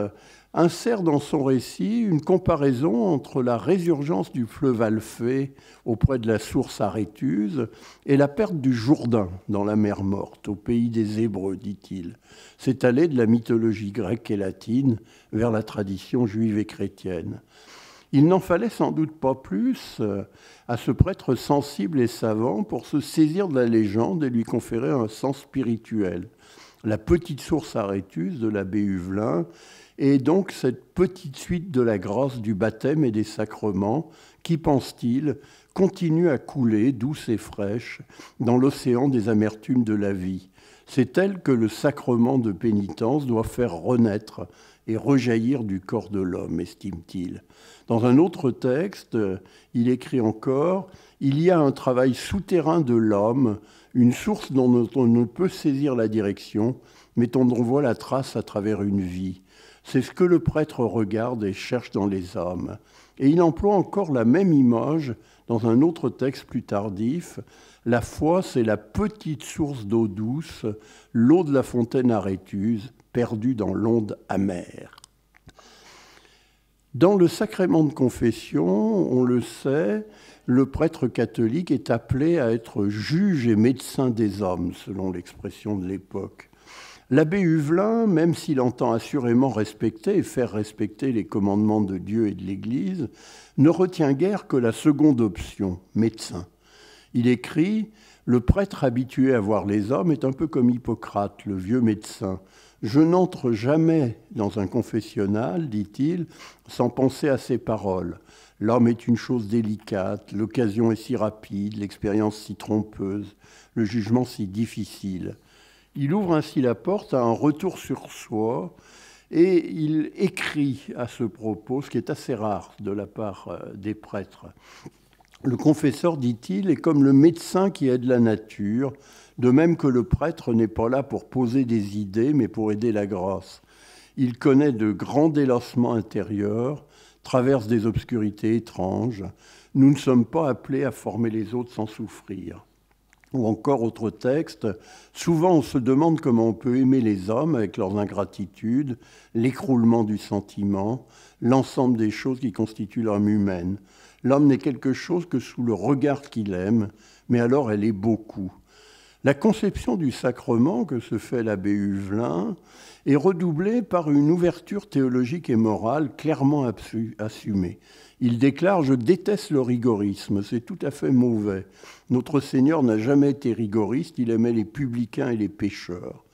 insère dans son récit une comparaison entre la résurgence du fleuve Alphée auprès de la source Arétuse et la perte du Jourdain dans la mer Morte, au pays des Hébreux, dit-il. C'est aller de la mythologie grecque et latine vers la tradition juive et chrétienne. Il n'en fallait sans doute pas plus à ce prêtre sensible et savant pour se saisir de la légende et lui conférer un sens spirituel. La petite source Arétuse de l'abbé Huvelin est donc cette petite suite de la grâce du baptême et des sacrements qui, pense-t-il, continue à couler, douce et fraîche, dans l'océan des amertumes de la vie. C'est elle que le sacrement de pénitence doit faire renaître et rejaillir du corps de l'homme, estime-t-il. Dans un autre texte, il écrit encore « Il y a un travail souterrain de l'homme, une source dont on ne peut saisir la direction, mais dont on voit la trace à travers une vie. C'est ce que le prêtre regarde et cherche dans les hommes. » Et il emploie encore la même image dans un autre texte plus tardif. « La foi, c'est la petite source d'eau douce, l'eau de la fontaine Arétuse, perdue dans l'onde amère. » Dans le sacrement de confession, on le sait, le prêtre catholique est appelé à être juge et médecin des hommes, selon l'expression de l'époque. L'abbé Huvelin, même s'il entend assurément respecter et faire respecter les commandements de Dieu et de l'Église, ne retient guère que la seconde option, médecin. Il écrit « Le prêtre habitué à voir les hommes est un peu comme Hippocrate, le vieux médecin. Je n'entre jamais dans un confessionnal, dit-il, sans penser à ces paroles. L'homme est une chose délicate, l'occasion est si rapide, l'expérience si trompeuse, le jugement si difficile. » Il ouvre ainsi la porte à un retour sur soi et il écrit à ce propos, ce qui est assez rare de la part des prêtres. Le confesseur, dit-il, est comme le médecin qui aide la nature, de même que le prêtre n'est pas là pour poser des idées, mais pour aider la grâce. Il connaît de grands délassements intérieurs, traverse des obscurités étranges. Nous ne sommes pas appelés à former les autres sans souffrir. Ou encore, autre texte, souvent on se demande comment on peut aimer les hommes avec leurs ingratitudes, l'écroulement du sentiment, l'ensemble des choses qui constituent l'âme humaine. L'homme n'est quelque chose que sous le regard qu'il aime, mais alors elle est beaucoup. La conception du sacrement que se fait l'abbé Huvelin est redoublée par une ouverture théologique et morale clairement assumée. Il déclare « Je déteste le rigorisme, c'est tout à fait mauvais. Notre Seigneur n'a jamais été rigoriste, il aimait les publicains et les pécheurs. »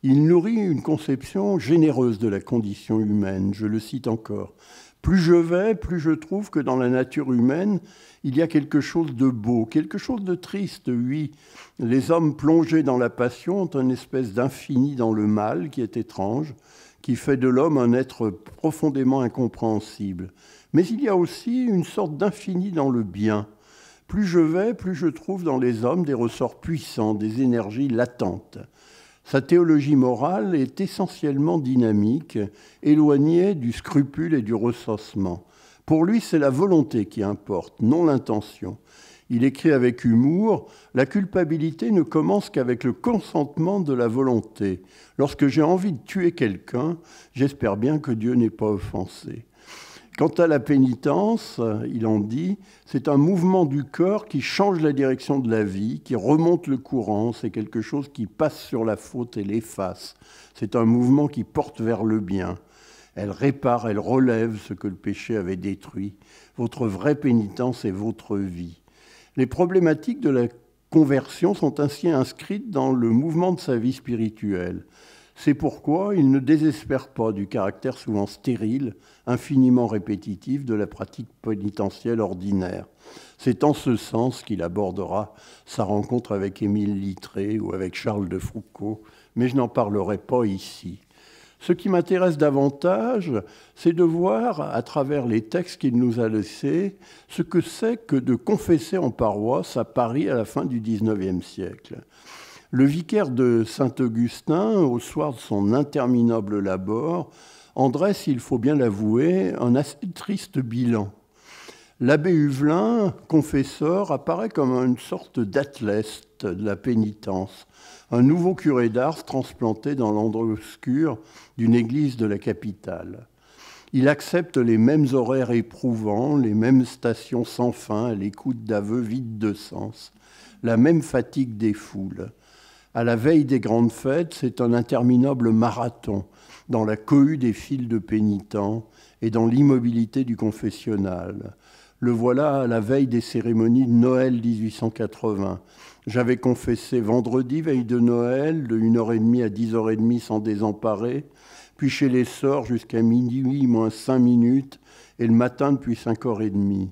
Il nourrit une conception généreuse de la condition humaine. Je le cite encore. Plus je vais, plus je trouve que dans la nature humaine, il y a quelque chose de beau, quelque chose de triste, oui. Les hommes plongés dans la passion ont une espèce d'infini dans le mal qui est étrange, qui fait de l'homme un être profondément incompréhensible. Mais il y a aussi une sorte d'infini dans le bien. Plus je vais, plus je trouve dans les hommes des ressorts puissants, des énergies latentes. Sa théologie morale est essentiellement dynamique, éloignée du scrupule et du ressassement. Pour lui, c'est la volonté qui importe, non l'intention. Il écrit avec humour, « La culpabilité ne commence qu'avec le consentement de la volonté. Lorsque j'ai envie de tuer quelqu'un, j'espère bien que Dieu n'est pas offensé. » Quant à la pénitence, il en dit, c'est un mouvement du cœur qui change la direction de la vie, qui remonte le courant, c'est quelque chose qui passe sur la faute et l'efface. C'est un mouvement qui porte vers le bien. Elle répare, elle relève ce que le péché avait détruit. Votre vraie pénitence est votre vie. Les problématiques de la conversion sont ainsi inscrites dans le mouvement de sa vie spirituelle. C'est pourquoi il ne désespère pas du caractère souvent stérile, infiniment répétitif de la pratique pénitentielle ordinaire. C'est en ce sens qu'il abordera sa rencontre avec Émile Littré ou avec Charles de Foucault, mais je n'en parlerai pas ici. Ce qui m'intéresse davantage, c'est de voir, à travers les textes qu'il nous a laissés, ce que c'est que de confesser en paroisse à Paris à la fin du XIXe siècle. Le vicaire de Saint-Augustin, au soir de son interminable labeur, en dresse, il faut bien l'avouer, un assez triste bilan. L'abbé Huvelin, confesseur, apparaît comme une sorte d'athlète de la pénitence, un nouveau curé d'Ars transplanté dans l'endroit obscur d'une église de la capitale. Il accepte les mêmes horaires éprouvants, les mêmes stations sans fin à l'écoute d'aveux vides de sens, la même fatigue des foules. À la veille des grandes fêtes, c'est un interminable marathon dans la cohue des files de pénitents et dans l'immobilité du confessionnal. Le voilà à la veille des cérémonies de Noël 1880. J'avais confessé vendredi, veille de Noël, de 1h30 à 10h30 sans désemparer, puis chez les sœurs jusqu'à minuit moins 5 minutes, et le matin depuis 5h30.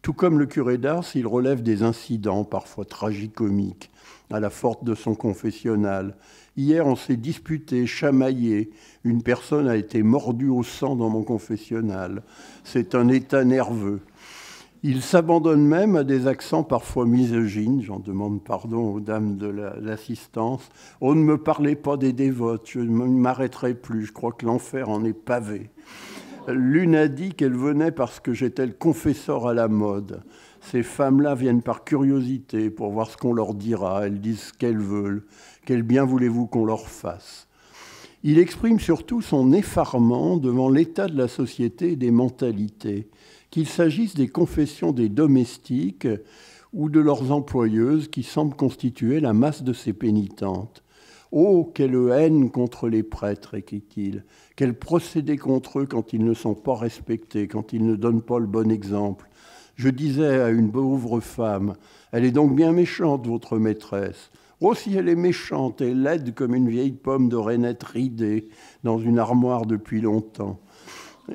Tout comme le curé d'Ars, il relève des incidents, parfois tragicomiques, à la porte de son confessionnal. Hier, on s'est disputé, chamaillé. Une personne a été mordue au sang dans mon confessionnal. C'est un état nerveux. Il s'abandonne même à des accents parfois misogynes. J'en demande pardon aux dames de l'assistance. « Oh, ne me parlez pas des dévotes, je ne m'arrêterai plus. Je crois que l'enfer en est pavé. » L'une a dit qu'elle venait parce que j'étais le confesseur à la mode. Ces femmes-là viennent par curiosité pour voir ce qu'on leur dira. Elles disent ce qu'elles veulent. Quel bien voulez-vous qu'on leur fasse ? Il exprime surtout son effarement devant l'état de la société et des mentalités, qu'il s'agisse des confessions des domestiques ou de leurs employeuses qui semblent constituer la masse de ces pénitentes. « Oh, quelle haine contre les prêtres !» écrit-il. « Quel procédé contre eux quand ils ne sont pas respectés, quand ils ne donnent pas le bon exemple. Je disais à une pauvre femme, « Elle est donc bien méchante, votre maîtresse. » Oh, si elle est méchante et laide comme une vieille pomme de reinette ridée dans une armoire depuis longtemps.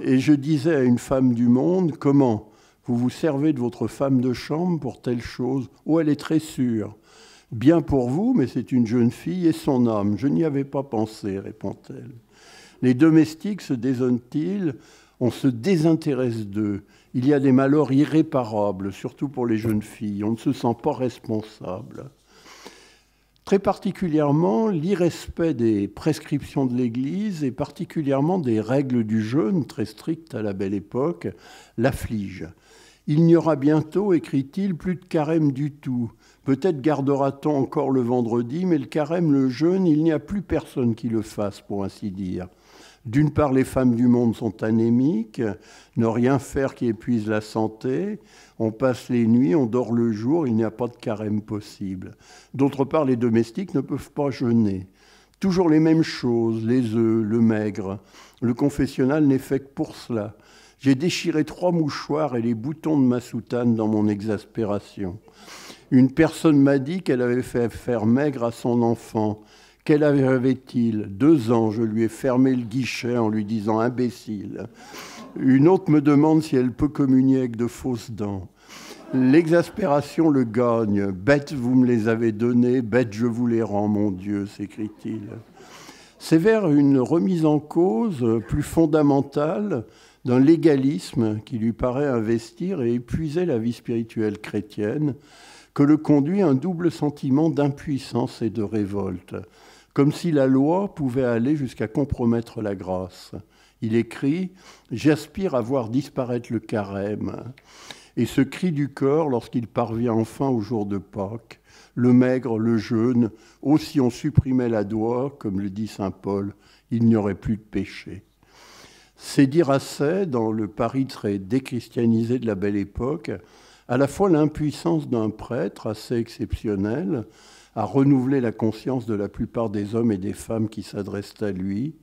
Et je disais à une femme du monde, « Comment ? Vous vous servez de votre femme de chambre pour telle chose ? Oh, elle est très sûre. » « Bien pour vous, mais c'est une jeune fille et son âme. Je n'y avais pas pensé, répond-elle. Les domestiques se désonnent-ils ? On se désintéresse d'eux. Il y a des malheurs irréparables, surtout pour les jeunes filles. On ne se sent pas responsable. Très particulièrement, l'irrespect des prescriptions de l'Église et particulièrement des règles du jeûne, très strictes à la Belle Époque, l'afflige. Il n'y aura bientôt, écrit-il, plus de carême du tout. Peut-être gardera-t-on encore le vendredi, mais le carême, le jeûne, il n'y a plus personne qui le fasse, pour ainsi dire. D'une part, les femmes du monde sont anémiques, ne rien faire qui épuise la santé, on passe les nuits, on dort le jour, il n'y a pas de carême possible. D'autre part, les domestiques ne peuvent pas jeûner. Toujours les mêmes choses, les œufs, le maigre. Le confessionnal n'est fait que pour cela. J'ai déchiré 3 mouchoirs et les boutons de ma soutane dans mon exaspération. Une personne m'a dit qu'elle avait fait faire maigre à son enfant, Quel âge avait-il? 2 ans. Je lui ai fermé le guichet en lui disant « imbécile ». Une autre me demande si elle peut communier avec de fausses dents. L'exaspération le gagne. « Bêtes, vous me les avez données, bêtes, je vous les rends, mon Dieu », s'écrie-t-il. C'est vers une remise en cause plus fondamentale d'un légalisme qui lui paraît investir et épuiser la vie spirituelle chrétienne que le conduit un double sentiment d'impuissance et de révolte, comme si la loi pouvait aller jusqu'à compromettre la grâce. Il écrit « J'aspire à voir disparaître le carême ». Et ce cri du cœur, lorsqu'il parvient enfin au jour de Pâques, le maigre, le jeûne, aussi on supprimait la loi, comme le dit saint Paul, il n'y aurait plus de péché. C'est dire assez, dans le Paris très déchristianisé de la Belle Époque, à la fois l'impuissance d'un prêtre assez exceptionnel à renouveler la conscience de la plupart des hommes et des femmes qui s'adressent à lui,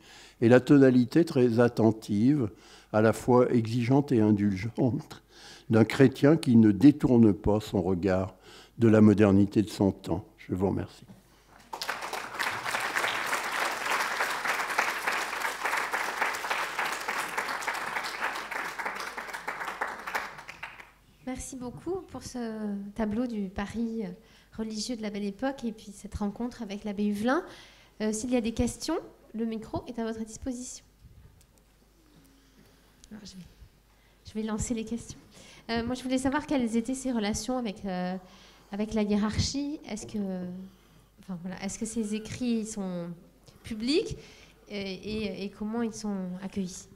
et la tonalité très attentive, à la fois exigeante et indulgente, d'un chrétien qui ne détourne pas son regard de la modernité de son temps. Je vous remercie. Merci beaucoup pour ce tableau du Paris religieux de la Belle Époque et puis cette rencontre avec l'abbé Huvelin. S'il y a des questions, le micro est à votre disposition. Alors, je vais lancer les questions. Moi, je voulais savoir quelles étaient ses relations avec la hiérarchie. Est-ce que ces écrits sont publics et comment ils sont accueillis?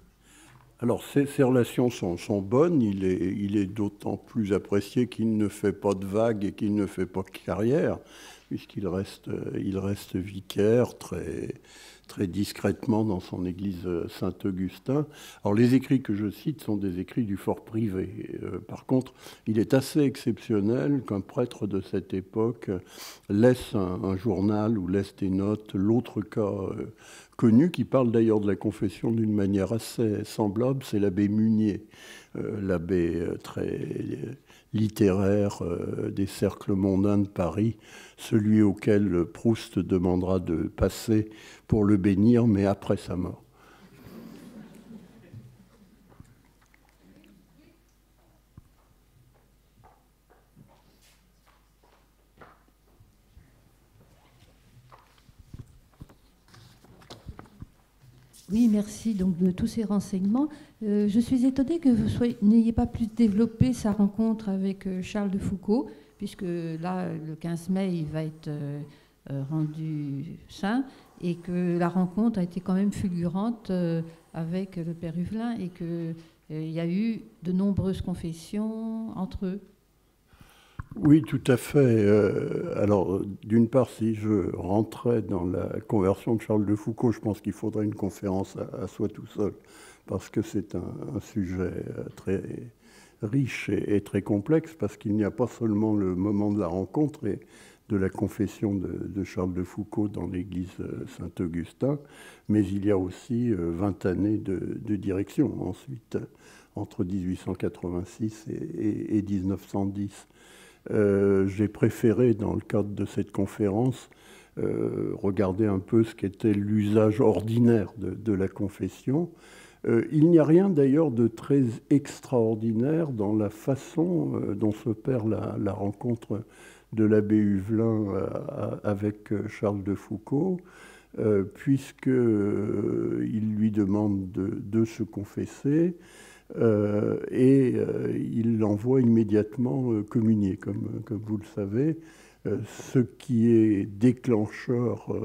Alors, ces relations sont bonnes. Il est d'autant plus apprécié qu'il ne fait pas de vagues et qu'il ne fait pas de carrière, puisqu'il reste vicaire très discrètement dans son église Saint-Augustin. Alors, les écrits que je cite sont des écrits du fort privé. Par contre, il est assez exceptionnel qu'un prêtre de cette époque laisse un journal ou laisse des notes. L'autre cas connu, qui parle d'ailleurs de la confession d'une manière assez semblable, c'est l'abbé Munier, l'abbé très littéraire des cercles mondains de Paris, celui auquel Proust demandera de passer pour le bénir, mais après sa mort. Oui, merci donc de tous ces renseignements. Je suis étonnée que vous n'ayez pas plus développé sa rencontre avec Charles de Foucauld, puisque là, le 15 mai, il va être rendu saint, et que la rencontre a été quand même fulgurante avec le père Huvelin, et qu'il y a eu de nombreuses confessions entre eux. Oui, tout à fait. Alors, d'une part, si je rentrais dans la conversion de Charles de Foucauld, je pense qu'il faudrait une conférence à soi tout seul, parce que c'est un sujet très riche et très complexe, parce qu'il n'y a pas seulement le moment de la rencontre et de la confession de Charles de Foucauld dans l'église Saint-Augustin, mais il y a aussi 20 années de direction ensuite, entre 1886 et 1910. J'ai préféré, dans le cadre de cette conférence, regarder un peu ce qu'était l'usage ordinaire de la confession. Il n'y a rien d'ailleurs de très extraordinaire dans la façon dont s'opère la rencontre de l'abbé Huvelin avec Charles de Foucauld, puisqu'il lui demande de se confesser. Il l'envoie immédiatement communier, comme vous le savez, ce qui est déclencheur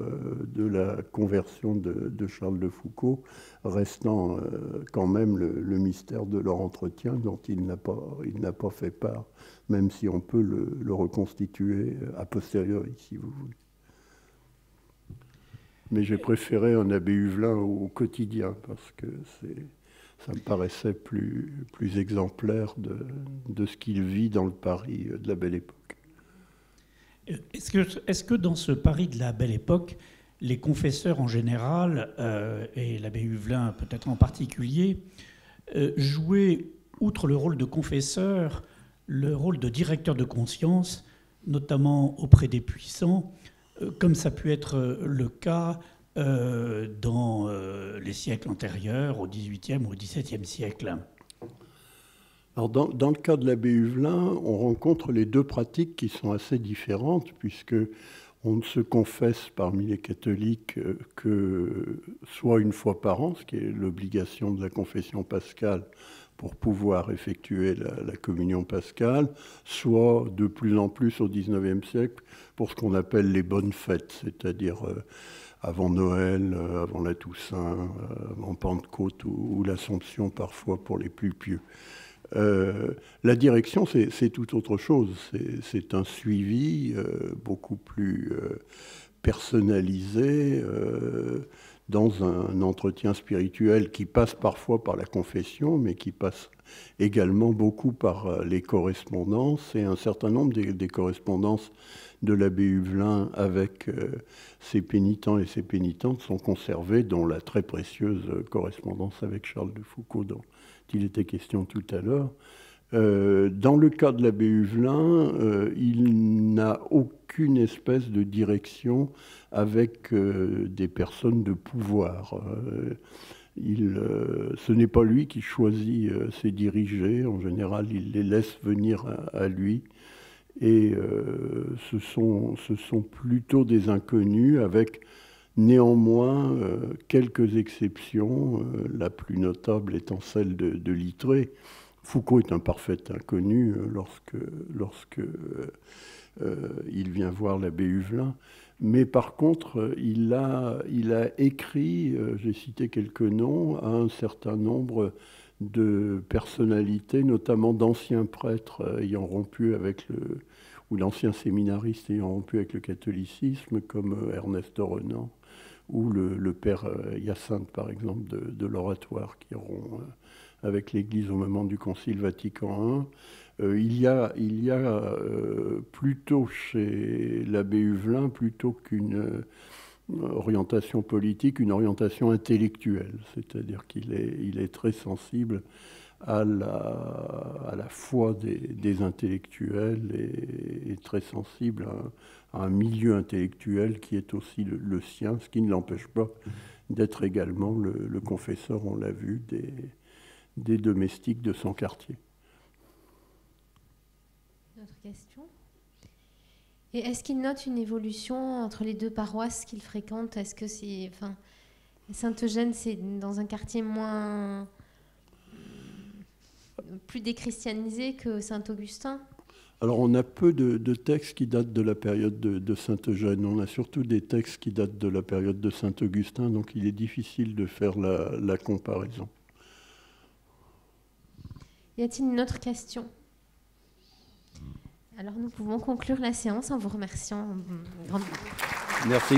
de la conversion de Charles de Foucauld, restant quand même le mystère de leur entretien dont il n'a pas fait part, même si on peut le reconstituer a posteriori, si vous voulez. Mais j'ai préféré un abbé Huvelin au quotidien, parce que ça me paraissait plus exemplaire de ce qu'il vit dans le Paris de la Belle Époque. Est-ce que dans ce Paris de la Belle Époque, les confesseurs en général, et l'abbé Huvelin peut-être en particulier, jouaient, outre le rôle de confesseur, le rôle de directeur de conscience, notamment auprès des puissants, comme ça a pu être le cas dans les siècles antérieurs, au XVIIIe ou au XVIIe siècle. Alors dans le cas de l'abbé Huvelin, on rencontre les deux pratiques qui sont assez différentes, puisque on ne se confesse parmi les catholiques que soit une fois par an, ce qui est l'obligation de la confession pascale pour pouvoir effectuer la communion pascale, soit de plus en plus au XIXe siècle pour ce qu'on appelle les bonnes fêtes, c'est-à-dire avant Noël, avant la Toussaint, avant Pentecôte ou l'Assomption parfois pour les plus pieux. La direction, c'est tout autre chose. C'est un suivi beaucoup plus personnalisé dans un entretien spirituel qui passe parfois par la confession, mais qui passe également beaucoup par les correspondances. Et un certain nombre des correspondances de l'abbé Huvelin avec ses pénitents et ses pénitentes sont conservées, dont la très précieuse correspondance avec Charles de Foucauld, dont il était question tout à l'heure. Dans le cas de l'abbé Huvelin, il n'a aucune espèce de direction avec des personnes de pouvoir. Ce n'est pas lui qui choisit ses dirigés. En général, il les laisse venir à lui. Et ce sont plutôt des inconnus avec néanmoins quelques exceptions, la plus notable étant celle de Littré. Foucauld est un parfait inconnu lorsque il vient voir l'abbé Huvelin. Mais par contre, il a écrit, j'ai cité quelques noms, à un certain nombre de personnalités, notamment d'anciens prêtres ayant rompu avec ou d'anciens séminaristes ayant rompu avec le catholicisme, comme Ernest de Renan, ou le père Hyacinthe, par exemple, de l'Oratoire, qui rompt avec l'Église au moment du Concile Vatican I. Il y a plutôt chez l'abbé Huvelin, plutôt qu'une orientation politique, une orientation intellectuelle, c'est-à-dire qu'il est très sensible à la foi des intellectuels et très sensible à un milieu intellectuel qui est aussi le sien, ce qui ne l'empêche pas d'être également le confesseur, on l'a vu, des domestiques de son quartier. Autre question. Et est-ce qu'il note une évolution entre les deux paroisses qu'il fréquente? Est-ce que c'est, Saint-Eugène, c'est dans un quartier plus déchristianisé que Saint-Augustin? Alors on a peu de textes qui datent de la période de Saint-Eugène. On a surtout des textes qui datent de la période de Saint-Augustin, donc il est difficile de faire la comparaison. Y a-t-il une autre question? Alors nous pouvons conclure la séance en vous remerciant grandement. Merci.